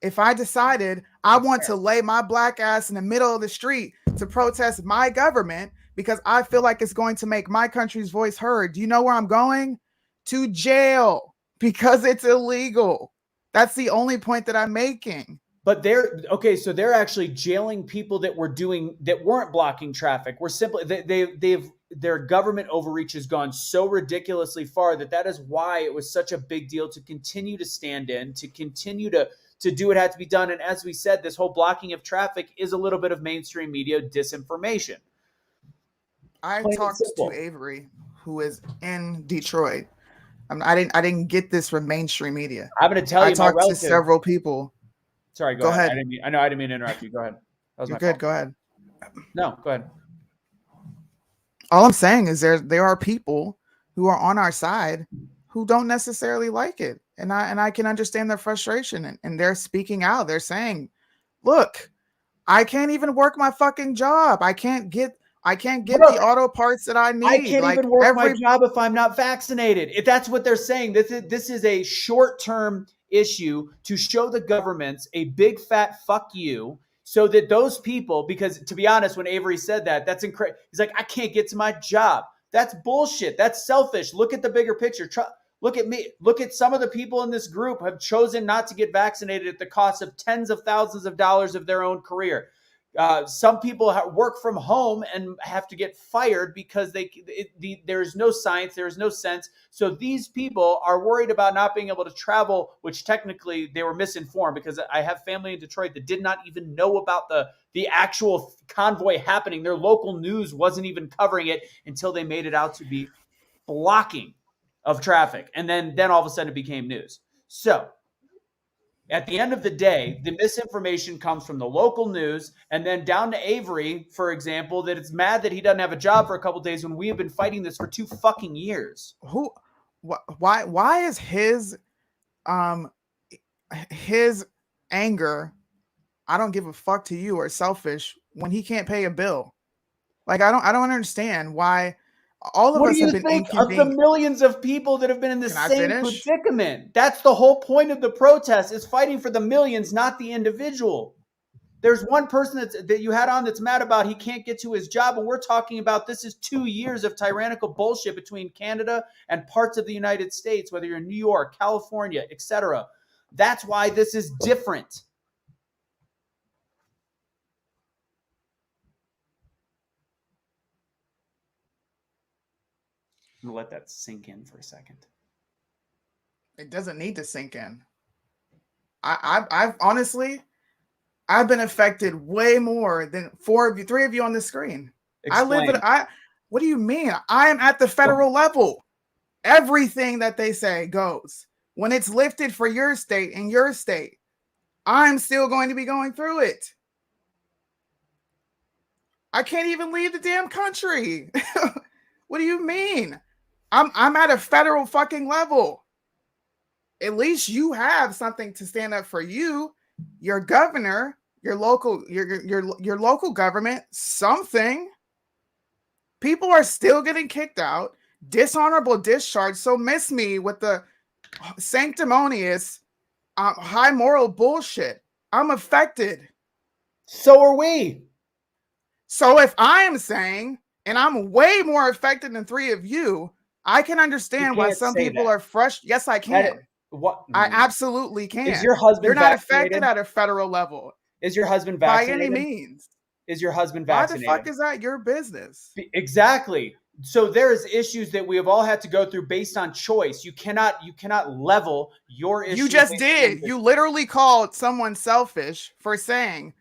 If I decided I want to lay my black ass in the middle of the street to protest my government because I feel like it's going to make my country's voice heard, do you know where I'm going? to jail because it's illegal. That's the only point that I'm making. But so they're actually jailing people that weren't blocking traffic. We're simply their government overreach has gone so ridiculously far that is why it was such a big deal to continue to stand in, to continue to do what had to be done. And as we said, this whole blocking of traffic is a little bit of mainstream media disinformation. I talked to Avery, who is in Detroit. I didn't get this from mainstream media. I'm going to tell you, I talked to several people. Sorry, go ahead. I didn't mean to interrupt you. Go ahead. That was You're good. Go ahead. No, go ahead. All I'm saying is there are people who are on our side who don't necessarily like it. And I can understand their frustration, and they're speaking out. They're saying, look, I can't even work my fucking job. I can't get the auto parts that I need. I can't even work my job if I'm not vaccinated. If that's what they're saying, this is a short-term issue to show the governments a big fat fuck you, so that those people, because to be honest, when Avery said that, that's incredible. He's like, I can't get to my job. That's bullshit. That's selfish. Look at the bigger picture. Look at me. Look at some of the people in this group have chosen not to get vaccinated at the cost of tens of thousands of dollars of their own career. Some people work from home and have to get fired because there is no science, there is no sense. So these people are worried about not being able to travel, which technically they were misinformed, because I have family in Detroit that did not even know about the actual convoy happening. Their local news wasn't even covering it until they made it out to be blocking of traffic. And then all of a sudden it became news. So at the end of the day, the misinformation comes from the local news, and then down to Avery, for example, that it's mad that he doesn't have a job for a couple of days when we have been fighting this for 2 fucking years. Why is his anger, I don't give a fuck to you, or selfish when he can't pay a bill? Like, I don't understand why. All of us have been inconvenienced. Of the millions of people that have been in the same predicament? That's the whole point of the protest, is fighting for the millions, not the individual. There's one person that you had on that's mad about he can't get to his job, and we're talking about this is 2 years of tyrannical bullshit between Canada and parts of the United States, whether you're in New York, California, etc. That's why this is different. I'm gonna let that sink in for a second. It doesn't need to sink in. I've honestly, I've been affected way more than three of you on the screen. Explain. What do you mean? I am at the federal level. Everything that they say goes. When it's lifted for your state, in your state, I'm still going to be going through it. I can't even leave the damn country. What do you mean? I'm at a federal fucking level. At least you have something to stand up for you, your governor, your local government, something. People are still getting kicked out, dishonorable discharge. So miss me with the sanctimonious, high moral bullshit. I'm affected. So are we. So if I am saying, and I'm way more affected than three of you, I can understand why some people are frustrated. Yes, I can. What? I absolutely can. Is your husband They're not vaccinated? affected at a federal level. Is your husband vaccinated? By any means. Is your husband vaccinated? Why the fuck is that your business? Exactly. So there's issues that we have all had to go through based on choice. You cannot level your issue. You just did. You literally called someone selfish for saying,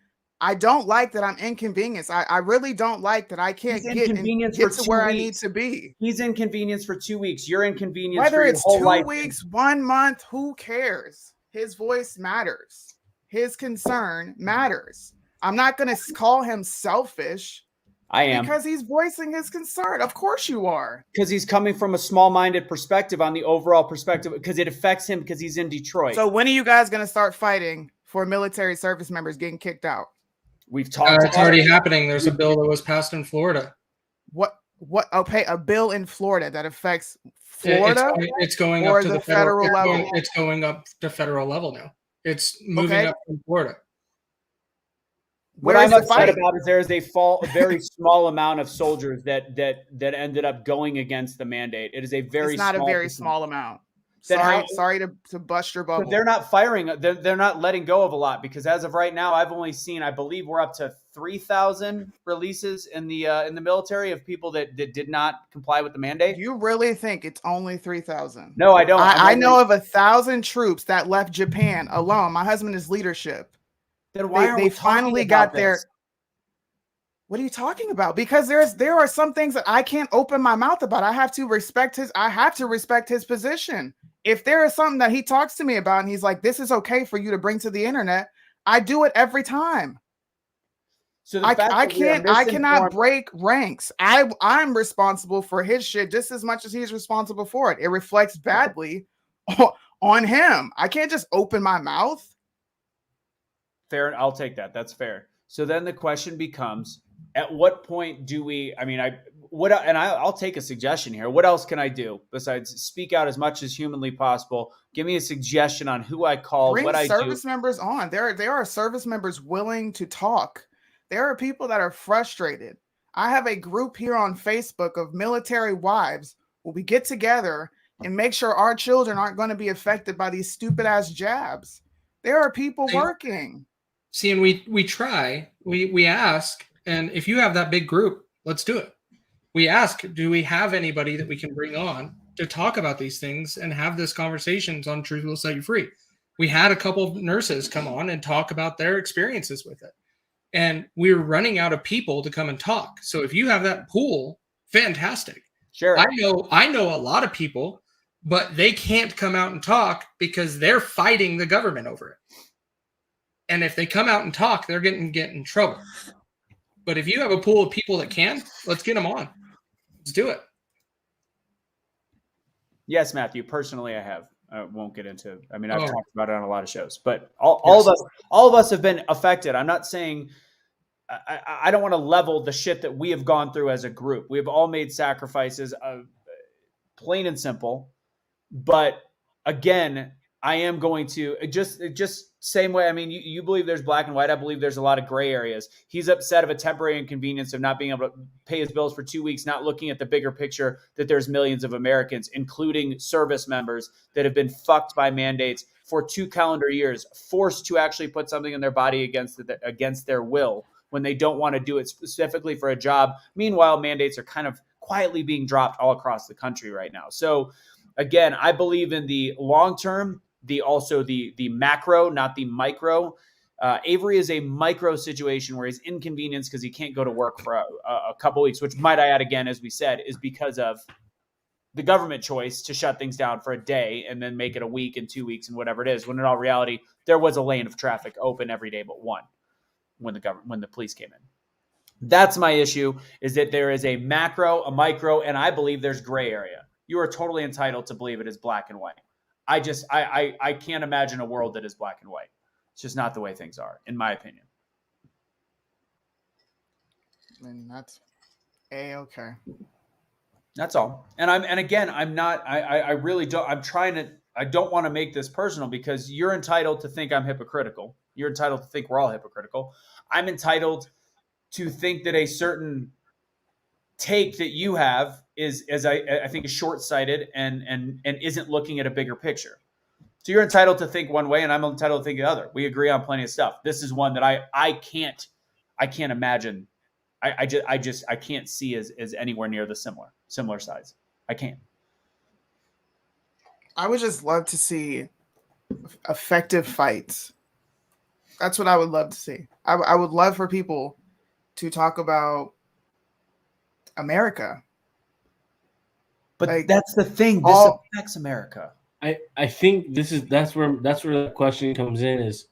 I don't like that I'm inconvenienced. I really don't like that I can't get to where I need to be. He's inconvenienced for 2 weeks. You're inconvenienced whether for your it's whole 2 life. weeks, 1 month, who cares? His voice matters. His concern matters. I'm not going to call him selfish. I am. Because he's voicing his concern. Of course you are. Because he's coming from a small-minded perspective on the overall perspective, because it affects him because he's in Detroit. So when are you guys going to start fighting for military service members getting kicked out? We've talked. It's already happening. There's a bill that was passed in Florida. What? Okay, a bill in Florida that affects Florida. It's going up to the federal level. It's going up to federal level now. It's moving up from Florida. What I'm upset about is there is a very small amount of soldiers that ended up going against the mandate. It is a very It's not small a very small amount. Then Sorry to bust your bubble. But they're not firing. They're not letting go of a lot, because as of right now, I've only seen, I believe we're up to 3,000 releases in the military of people that did not comply with the mandate. You really think it's only 3,000? No, I don't. I know of 1,000 troops that left Japan alone. My husband is leadership. Then why are they we finally got their? What are you talking about? Because there are some things that I can't open my mouth about. I have to respect his position. If there is something that he talks to me about and he's like, this is okay for you to bring to the internet, I do it every time. So I cannot break ranks. I'm responsible for his shit just as much as he's responsible for it. It reflects badly on him. I can't just open my mouth. Fair. I'll take that. That's fair. So then the question becomes, at what point do we, I'll take a suggestion here. What else can I do besides speak out as much as humanly possible? Give me a suggestion on who I call, what I do. Bring service members on. There are service members willing to talk. There are people that are frustrated. I have a group here on Facebook of military wives where we get together and make sure our children aren't going to be affected by these stupid ass jabs. There are people working. See, and we try, we ask, and if you have that big group, let's do it. We ask, do we have anybody that we can bring on to talk about these things and have this conversations on Truth Will Set You Free? We had a couple of nurses come on and talk about their experiences with it. And we're running out of people to come and talk. So if you have that pool, fantastic. Sure. I know a lot of people, but they can't come out and talk because they're fighting the government over it. And if they come out and talk, they're getting in trouble. But if you have a pool of people that can, let's get them on. Let's do it. Yes, Matthew. Personally, I have. I won't get into. I've talked about it on a lot of shows, but all of us have been affected. I'm not saying. I don't want to level the shit that we have gone through as a group. We have all made sacrifices, plain and simple. But again, I am going to just same way. I mean, you believe there's black and white. I believe there's a lot of gray areas. He's upset of a temporary inconvenience of not being able to pay his bills for 2 weeks, not looking at the bigger picture that there's millions of Americans, including service members, that have been fucked by mandates for 2 calendar years, forced to actually put something in their body against their will when they don't want to do it specifically for a job. Meanwhile, mandates are kind of quietly being dropped all across the country right now. So again, I believe in the long term, the macro, not the micro. Avery is a micro situation where he's inconvenienced because he can't go to work for a couple weeks, which, might I add again, as we said, is because of the government choice to shut things down for a day and then make it a week and 2 weeks and whatever it is, when in all reality, there was a lane of traffic open every day but one when the police came in. That's my issue, is that there is a macro, a micro, and I believe there's gray area. You are totally entitled to believe it is black and white. I can't imagine a world that is black and white. It's just not the way things are, in my opinion. And that's okay. That's all. And I really don't. I don't want to make this personal, because you're entitled to think I'm hypocritical. You're entitled to think we're all hypocritical. I'm entitled to think that a certain take that you have is, as I think, is short-sighted and isn't looking at a bigger picture. So you're entitled to think one way, and I'm entitled to think the other. We agree on plenty of stuff. This is one that I can't imagine. I can't see as anywhere near the similar size. I can't. I would just love to see effective fights. That's what I would love to see. I would love for people to talk about America. But that's the thing. This affects America. I think that's where the question comes in, is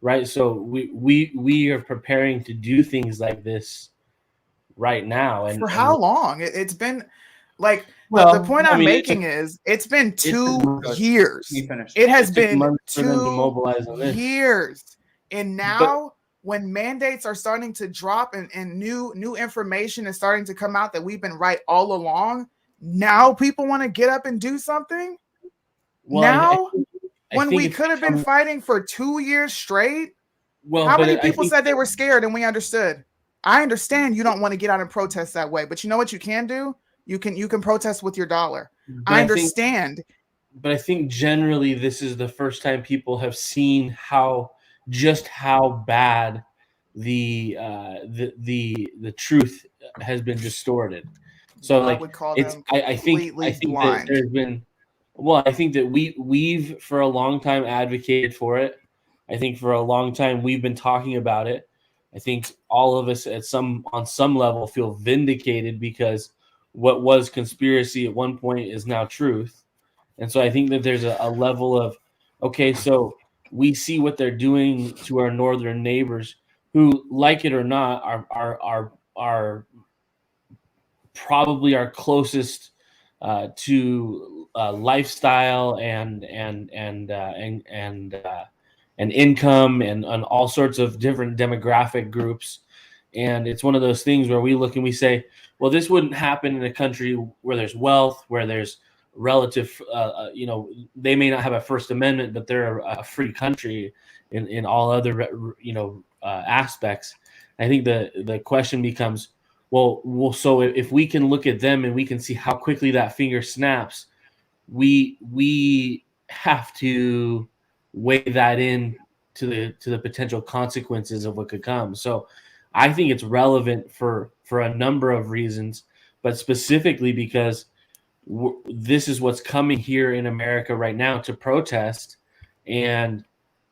right. So we are preparing to do things like this right now. And for how long? It's been like, the point I'm making is it's been 2 years. It has been 2 years. And now when mandates are starting to drop and new information is starting to come out that we've been right all along, now people want to get up and do something? Well, now, when we could have been fighting for 2 years straight? Well, how but many I people think said they were scared and we understood? I understand you don't want to get out and protest that way, but you know what you can do? You can protest with your dollar. I understand. But I think generally this is the first time people have seen how bad the truth has been distorted. So I like would call it's them I think completely that blind. there's been I think that we've for a long time advocated for it. I think for a long time we've been talking about it. I think all of us on some level feel vindicated because what was conspiracy at one point is now truth. And so I think that there's a level of, okay, so we see what they're doing to our northern neighbors who, like it or not, are probably our closest to lifestyle and income and all sorts of different demographic groups. And it's one of those things where we look and we say, well, this wouldn't happen in a country where there's wealth, where there's relative, they may not have a First Amendment, but they're a free country in all other, aspects. I think the question becomes, so if we can look at them and we can see how quickly that finger snaps, we have to weigh that in to the potential consequences of what could come. So I think it's relevant for a number of reasons, but specifically because this is what's coming here in America right now to protest. And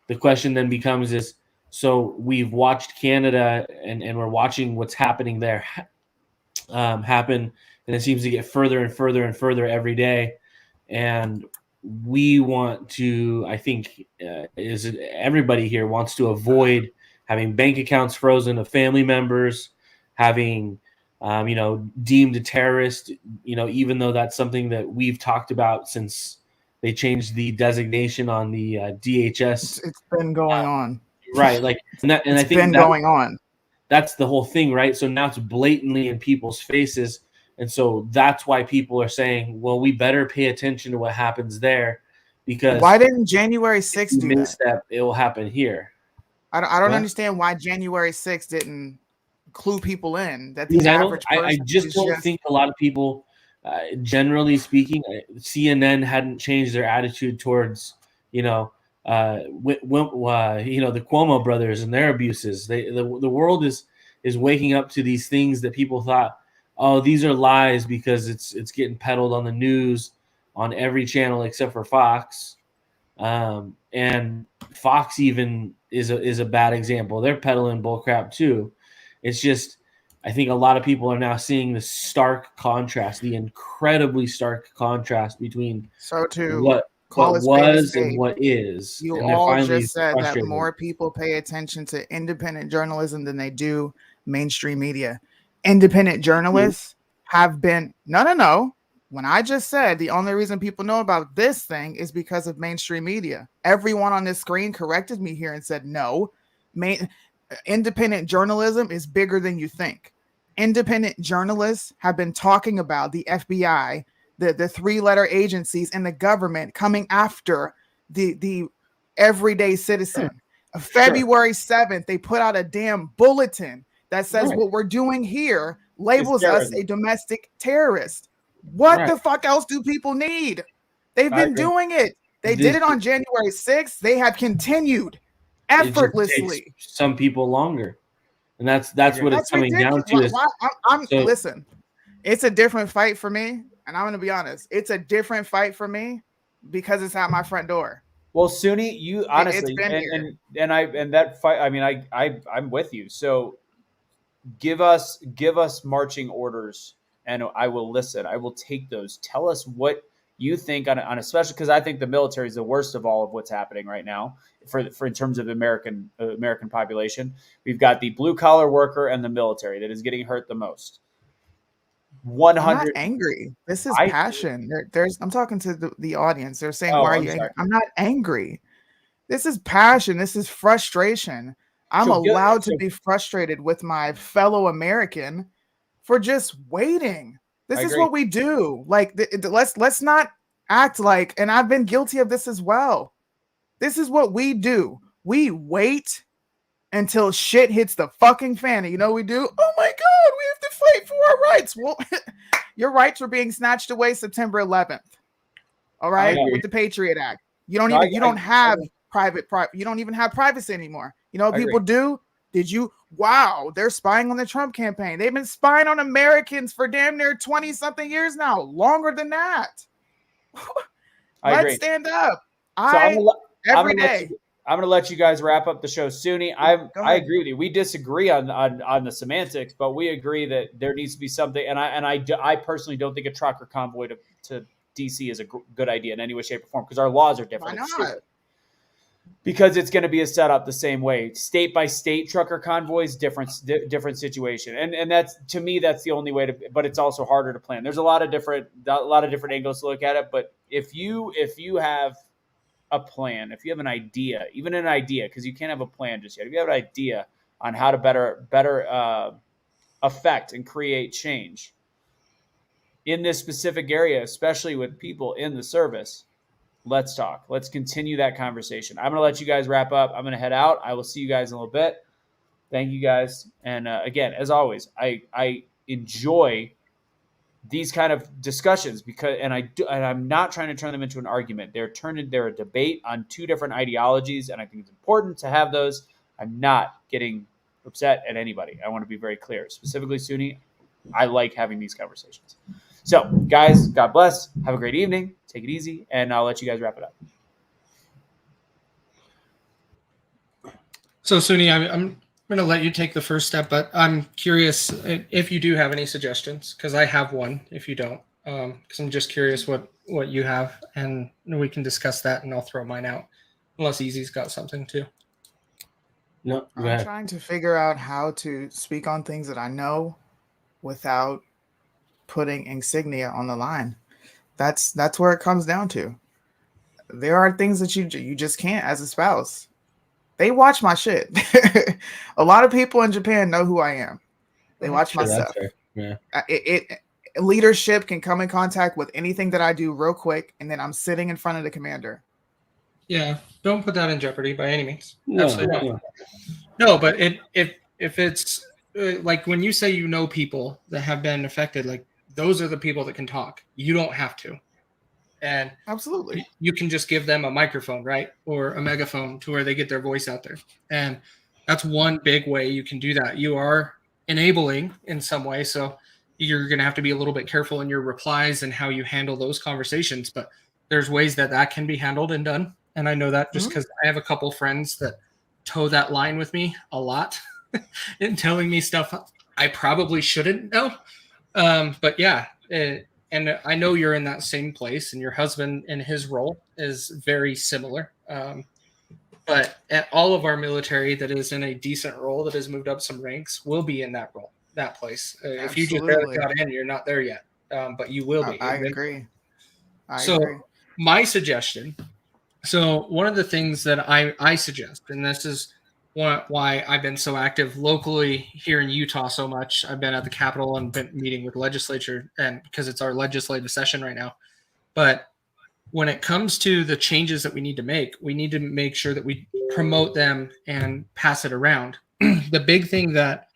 the question then becomes is, so we've watched Canada and we're watching what's happening there happen, and it seems to get further and further and further every day. And we want to, I think, everybody here wants to avoid having bank accounts frozen of family members, having deemed a terrorist, even though that's something that we've talked about since they changed the designation on the DHS. It's been going on. Right. Like, and I think been going on. That's the whole thing, right? So now it's blatantly in people's faces. And so that's why people are saying, well, we better pay attention to what happens there, because why didn't January 6th do that? It will happen here. I don't understand why January 6th didn't clue people in that the Because average person I just don't think a lot of people, generally speaking, CNN hadn't changed their attitude towards, the Cuomo brothers and their abuses. The world is waking up to these things that people thought, oh, these are lies because it's getting peddled on the news on every channel except for Fox. And Fox even is a bad example. They're peddling bullcrap too. It's just, I think a lot of people are now seeing the stark contrast, the incredibly stark contrast between what was and what is. You all just said that more people pay attention to independent journalism than they do mainstream media. Independent journalists have been no. When I just said the only reason people know about this thing is because of mainstream media. Everyone on this screen corrected me here and said no. Independent journalism is bigger than you think. Independent journalists have been talking about the FBI, the three-letter agencies, and the government coming after the everyday citizen. Sure. February 7th, they put out a damn bulletin that says what we're doing here labels us a domestic terrorist. What the fuck else do people need? They've been doing it. They did it on January 6th. They have continued effortlessly. Some people longer. And that's what it's coming down to. Listen, it's a different fight for me. And I'm going to be honest. It's a different fight for me because it's at my front door. Well, Suni, you honestly, and that fight, I mean, I'm with you. So give us marching orders and I will listen. I will take those. Tell us what you think on especially because I think the military is the worst of all of what's happening right now for in terms of American population. We've got the blue collar worker and the military that is getting hurt the most. 100. I'm not angry. This is passion. I'm talking to the audience. They're saying, "Why are you angry?" I'm not angry. This is passion. This is frustration. I'm allowed to be frustrated with my fellow American for just waiting. This is what we do. Like, let's not act like, and I've been guilty of this as well. This is what we do. We wait until shit hits the fucking fan. And you know what we do? Oh my God, we have to fight for our rights. Well, your rights were being snatched away September 11th. All right, with the Patriot Act. You don't even you don't have you don't even have privacy anymore. You know what people do? Wow, they're spying on the Trump campaign. They've been spying on Americans for damn near 20-something years now, longer than that. Let's stand up. Every day. I'm gonna let you guys wrap up the show, Suni. I agree with you. We disagree on the semantics, but we agree that there needs to be something. And I personally don't think a trucker convoy to DC is a good idea in any way, shape, or form because our laws are different. Why not? Because it's going to be a setup the same way. State by state trucker convoys, different situation, and that's, to me, that's the only way to. But it's also harder to plan. There's a lot of different angles to look at it. But if you have a plan, if you have an idea, even an idea, because you can't have a plan just yet. If you have an idea on how to better affect and create change in this specific area, especially with people in the service, let's talk. Let's continue that conversation. I'm going to let you guys wrap up. I'm going to head out. I will see you guys in a little bit. Thank you guys. And again, as always, I enjoy these kind of discussions because, and I'm not trying to turn them into an argument. They're a debate on two different ideologies, and I think it's important to have those. I'm not getting upset at anybody. I want to be very clear. Specifically, Suni, I like having these conversations. So, guys, God bless. Have a great evening. Take it easy, and I'll let you guys wrap it up. So, Suni, I'm going to let you take the first step, but I'm curious if you do have any suggestions, because I have one if you don't, because I'm just curious what you have, and we can discuss that, and I'll throw mine out, unless Easy's got something too. No, I'm trying to figure out how to speak on things that I know without putting insignia on the line. That's where it comes down to. There are things that you just can't as a spouse. They watch my shit. A lot of people in Japan know who I am. They watch my stuff. Yeah. Leadership can come in contact with anything that I do real quick, and then I'm sitting in front of the commander. Yeah, don't put that in jeopardy by any means. No, absolutely not. No, but if it's like when you say you know people that have been affected, like those are the people that can talk. You don't have to. And absolutely, you can just give them a microphone, right? Or a megaphone to where they get their voice out there. And that's one big way you can do that. You are enabling in some way. So you're going to have to be a little bit careful in your replies and how you handle those conversations. But there's ways that can be handled and done. And I know that just because I have a couple friends that toe that line with me a lot in telling me stuff I probably shouldn't know. But yeah, and I know you're in that same place, and your husband in his role is very similar. But at all of our military that is in a decent role, that has moved up some ranks, will be in that role, that place. If you just barely got in, you're not there yet, but you will be. I agree. My suggestion. So one of the things that I suggest, and this is why I've been so active locally here in Utah so much. I've been at the Capitol and been meeting with legislature, and because it's our legislative session right now. But when it comes to the changes that we need to make sure that we promote them and pass it around. The big thing that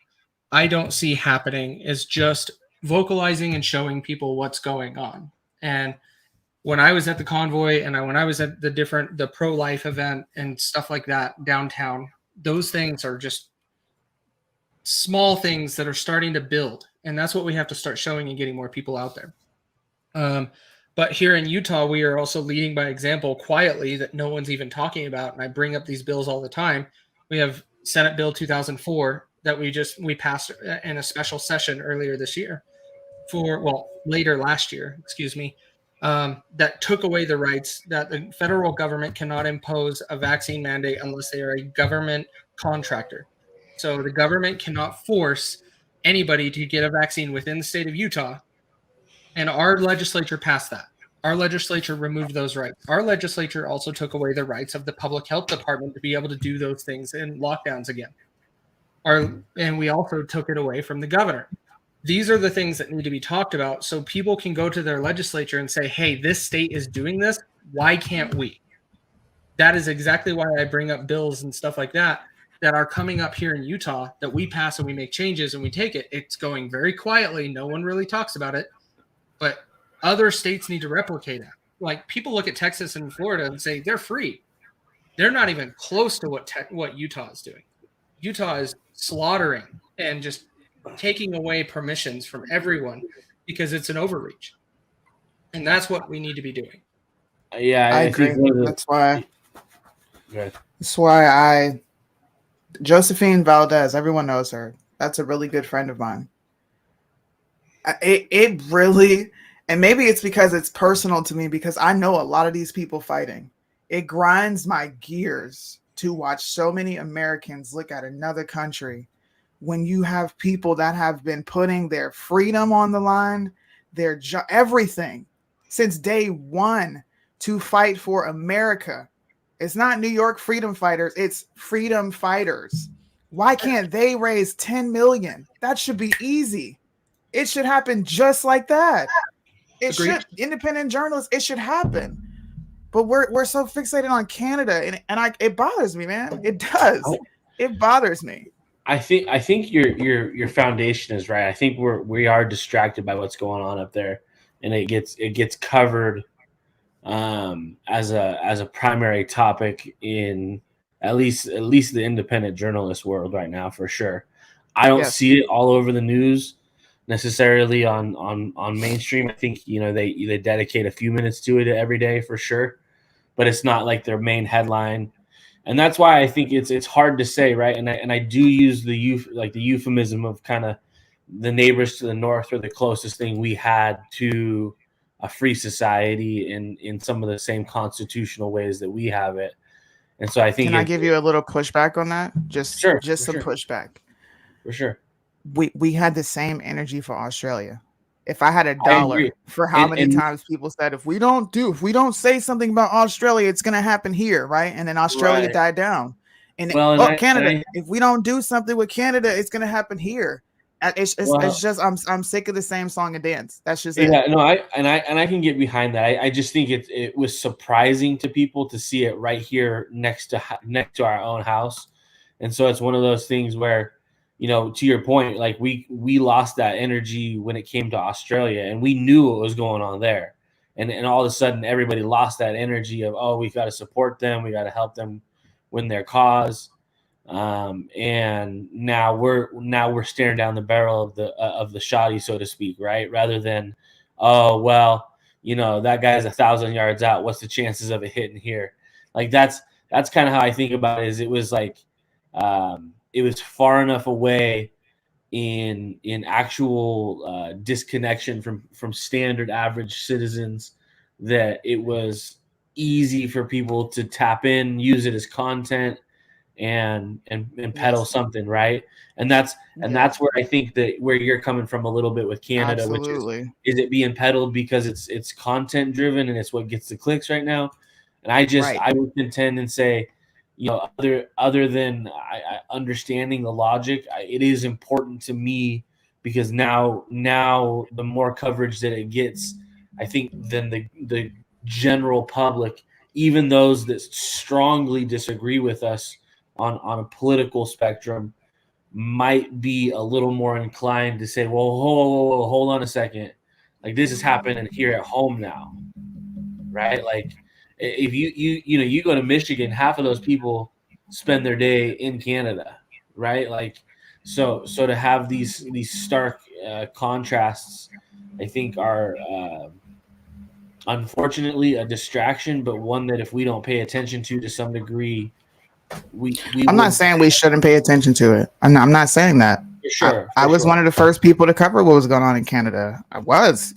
I don't see happening is just vocalizing and showing people what's going on. And when I was at the convoy and when I was at the pro-life event and stuff like that downtown, those things are just small things that are starting to build. And that's what we have to start showing and getting more people out there. But here in Utah, we are also leading by example quietly that no one's even talking about. And I bring up these bills all the time. We have Senate Bill 2004 that we passed in a special session earlier this year later last year, that took away the rights that the federal government cannot impose a vaccine mandate unless they are a government contractor. So the government cannot force anybody to get a vaccine within the state of Utah. And our legislature passed that. Our legislature removed those rights. Our legislature also took away the rights of the public health department to be able to do those things in lockdowns again. And we also took it away from the governor. These are the things that need to be talked about so people can go to their legislature and say, hey, this state is doing this. Why can't we? That is exactly why I bring up bills and stuff like that, that are coming up here in Utah that we pass and we make changes and we take it. It's going very quietly. No one really talks about it, but other states need to replicate it. Like people look at Texas and Florida and say they're free. They're not even close to what Utah is doing. Utah is slaughtering and just taking away permissions from everyone because it's an overreach. And that's what we need to be doing. Yeah, I agree. That's why Josephine Valdez, everyone knows her. That's a really good friend of mine. It really, and maybe it's because it's personal to me because I know a lot of these people fighting. It grinds my gears to watch so many Americans look at another country when you have people that have been putting their freedom on the line, their everything since day one to fight for America. It's not New York freedom fighters, it's freedom fighters. Why can't they raise 10 million? That should be easy. It should happen just like that. It should. Independent journalists, it should happen. But we're so fixated on Canada, and it bothers me, man. It does. It bothers me. I think your foundation is right. I think we are distracted by what's going on up there, and it gets covered as a primary topic in at least the independent journalist world right now, for sure. I don't see it all over the news necessarily on mainstream. I think they dedicate a few minutes to it every day for sure, but it's not like their main headline. And that's why I think it's hard to say, right? And I do use the euphemism of kind of the neighbors to the north are the closest thing we had to a free society in some of the same constitutional ways that we have it. And so I think Can I give you a little pushback on that? Just some pushback. For sure. We had the same energy for Australia. If I had $1 for how many times people said if we don't say something about Australia, it's gonna happen here, right? And then Australia died down. And Canada, if we don't do something with Canada, it's gonna happen here. It's just I'm sick of the same song and dance. That's just it. No, I can get behind that. I just think it was surprising to people to see it right here next to our own house, and so it's one of those things where, to your point, like we lost that energy when it came to Australia, and we knew what was going on there, and all of a sudden everybody lost that energy of we've got to support them, we got to help them win their cause. And now we're staring down the barrel of the shoddy, so to speak, right? Rather than, that guy's 1,000 yards out. What's the chances of it hitting here? Like that's kind of how I think about it. Is it was like, it was far enough away in actual disconnection from standard average citizens that it was easy for people to tap in, use it as content, and peddle something, right? And that's where I think that where you're coming from a little bit with Canada. Absolutely. Which is it being peddled because it's content driven and it's what gets the clicks right now? And I would contend and say, other than understanding the logic, it is important to me because now the more coverage that it gets, I think then the general public, even those that strongly disagree with us on a political spectrum, might be a little more inclined to say, well, hold on a second. Like this is happening here at home now, right? Like if you go to Michigan, half of those people spend their day in Canada, right? Like so to have these stark contrasts, I think are unfortunately a distraction, but one that if we don't pay attention to some degree, I'm not saying we shouldn't pay attention to it. I'm not saying that. I was one of the first people to cover what was going on in Canada. I was.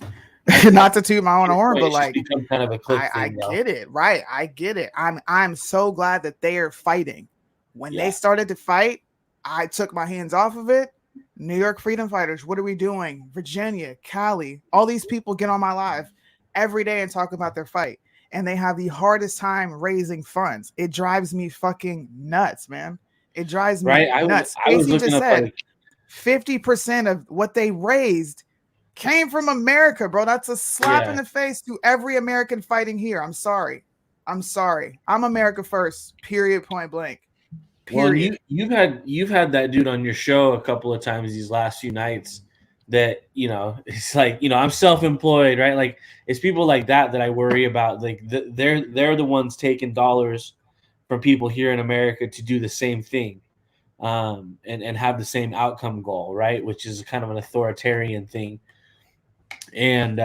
Not to toot my own horn, but like kind of I get it, right? I get it. I'm so glad that they are fighting. When they started to fight, I took my hands off of it. New York freedom fighters, what are we doing? Virginia, Cali, all these people get on my live every day and talk about their fight, and they have the hardest time raising funds. It drives me fucking nuts, man. It drives me nuts. Casey just said 50% of what they raised came from America, bro. That's a slap in the face to every American fighting here. I'm sorry. I'm America first, period, point blank. Period. Well, you've had that dude on your show a couple of times these last few nights that, it's like, I'm self-employed, right? Like, it's people like that I worry about. Like, they're the ones taking dollars from people here in America to do the same thing, and have the same outcome goal, right? Which is kind of an authoritarian thing. And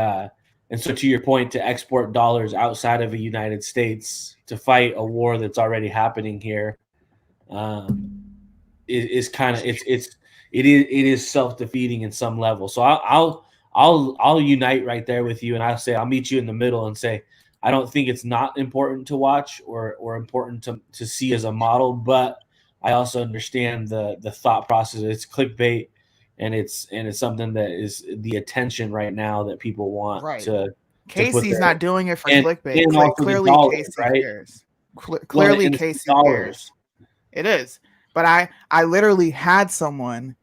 so, to your point, to export dollars outside of the United States to fight a war that's already happening here, is kind of it is self-defeating in some level. So I'll unite right there with you, and I'll meet you in the middle and say I don't think it's not important to watch or important to see as a model, but I also understand the thought process. It's clickbait, and it's something that is the attention right now that people want Right. to. Casey's not doing it for clickbait. And also clearly, dollars, Casey right? cares. Clearly, Casey cares. It is. But I literally had someone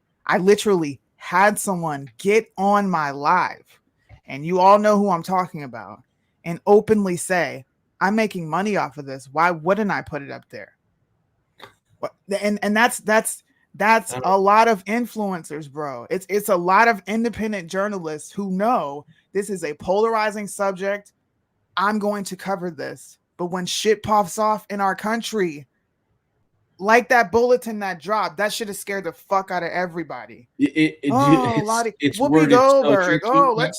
get on my live, and you all know who I'm talking about, and openly say, I'm making money off of this. Why wouldn't I put it up there? And that's a lot of influencers, bro. It's a lot of independent journalists who know this is a polarizing subject. I'm going to cover this. But when shit pops off in our country, like that bulletin that dropped, that should have scared the fuck out of everybody. It's Whoopi Goldberg.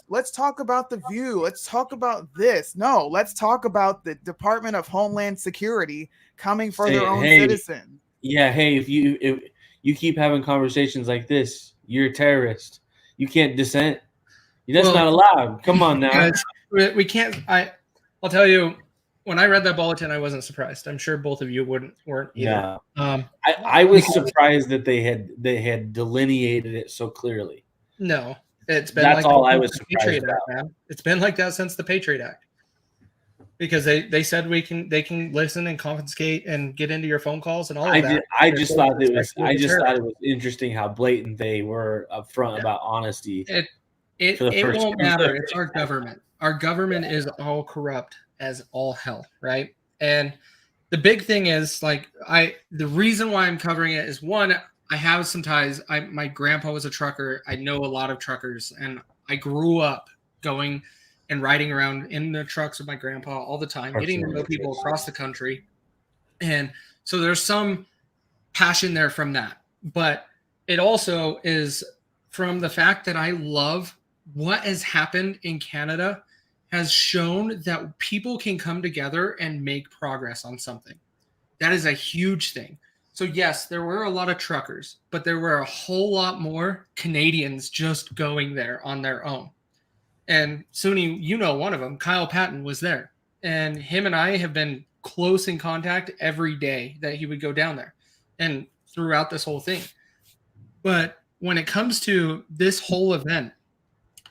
Let's talk about The View. Let's talk about this. No, let's talk about the Department of Homeland Security coming for their own citizens. Yeah, hey, if you keep having conversations like this, you're a terrorist. You can't dissent. That's not allowed. Come on now. Guys, we can't. I'll tell you, when I read that bulletin, I wasn't surprised. I'm sure both of you weren't either. Yeah. I was surprised that they had delineated it so clearly. No, it's been that's like all I was surprised about. Act, man. It's been like that since the Patriot Act. Because they said they can listen and confiscate and get into your phone calls and all of that. I just thought it was interesting how blatant they were upfront about honesty. It won't matter. It's our government. Our government is all corrupt as all hell, right? And the big thing is, like, the reason why I'm covering it is, one, I have some ties. My grandpa was a trucker. I know a lot of truckers, and I grew up going and riding around in the trucks with my grandpa all the time, getting to know people across the country. And so there's some passion there from that. But it also is from the fact that I love what has happened in Canada has shown that people can come together and make progress on something. That is a huge thing. So yes, there were a lot of truckers, but there were a whole lot more Canadians just going there on their own. And Suni, one of them, Kyle Patton, was there. And him and I have been close in contact every day that he would go down there and throughout this whole thing. But when it comes to this whole event,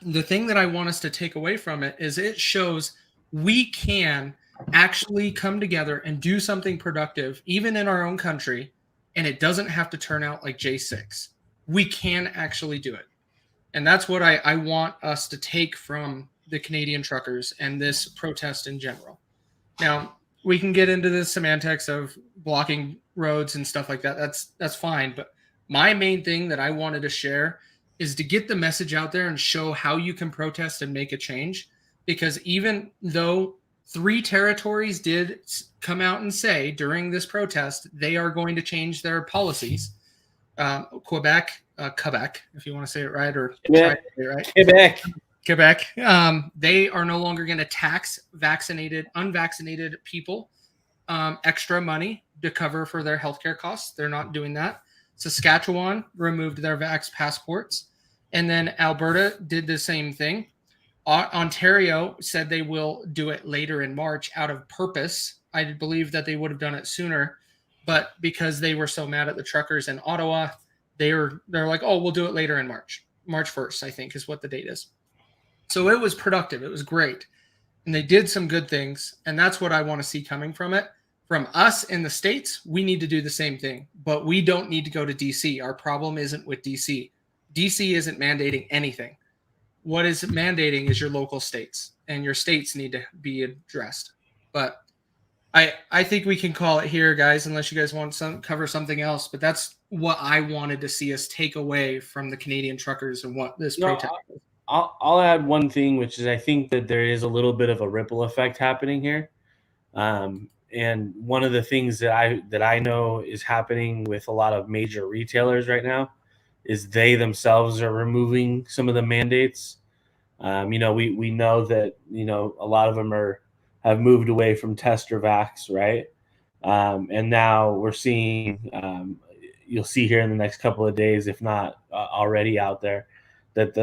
the thing that I want us to take away from it is it shows we can actually come together and do something productive, even in our own country, and it doesn't have to turn out like J6. We can actually do it. And that's what I want us to take from the Canadian truckers and this protest in general. Now, we can get into the semantics of blocking roads and stuff like that. That's fine. But my main thing that I wanted to share is to get the message out there and show how you can protest and make a change. Because even though 3 territories did come out and say during this protest they are going to change their policies, Quebec, if you want to say it right, or try to say it right. Quebec. They are no longer going to tax unvaccinated people extra money to cover for their healthcare costs. They're not doing that. Saskatchewan removed their vax passports, and then Alberta did the same thing. Ontario said they will do it later in March out of purpose. I believe that they would have done it sooner, but because they were so mad at the truckers in Ottawa, they're like, oh, we'll do it later in March 1st, I think is what the date is. So it was productive. It was great. And they did some good things. And that's what I want to see coming from it. From us in the States, we need to do the same thing, but we don't need to go to DC. Our problem isn't with DC. DC isn't mandating anything. What is mandating is your local states, and your states need to be addressed. But I think we can call it here, guys, unless you guys want to cover something else. But that's what I wanted to see us take away from the Canadian truckers and what this protest is. I'll add one thing, which is I think that there is a little bit of a ripple effect happening here. And one of the things that I know is happening with a lot of major retailers right now is they themselves are removing some of the mandates. We know that a lot of them have moved away from test or vax, right? And now we're seeing, you'll see here in the next couple of days, if not already out there, that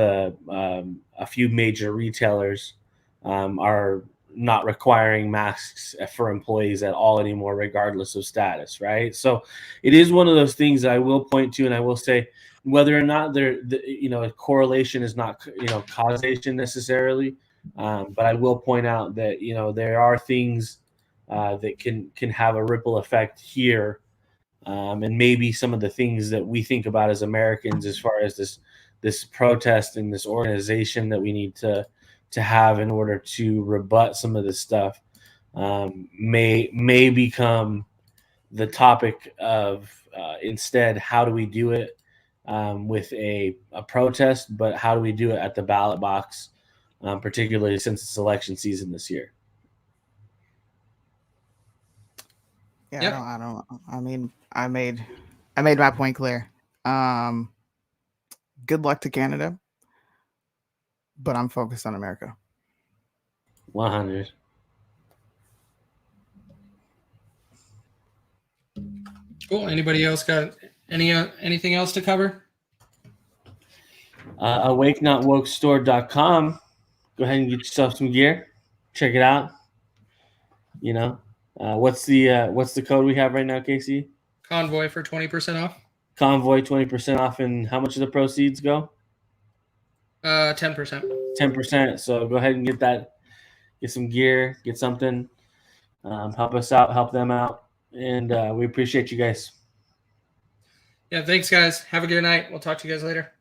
a few major retailers are not requiring masks for employees at all anymore, regardless of status, right? So it is one of those things that I will point to, and I will say whether or not a correlation is not causation necessarily, but I will point out that there are things that can have a ripple effect here, and maybe some of the things that we think about as Americans as far as this protest and this organization that we need to have in order to rebut some of this stuff may become the topic of instead how do we do it with a protest, but how do we do it at the ballot box, particularly since it's election season this year. Yeah, Yep. I don't. I mean, I made my point clear. Good luck to Canada, but I'm focused on America. 100. Cool. Anybody else got anything else to cover? AwakeNotWokeStore.com. Go ahead and get yourself some gear. Check it out. What's the code we have right now, Casey? Convoy for 20% off. Convoy 20% off, and how much of the proceeds go? 10%. 10%. So go ahead and get some gear, get something, help us out, help them out, and we appreciate you guys. Yeah, thanks, guys. Have a good night. We'll talk to you guys later.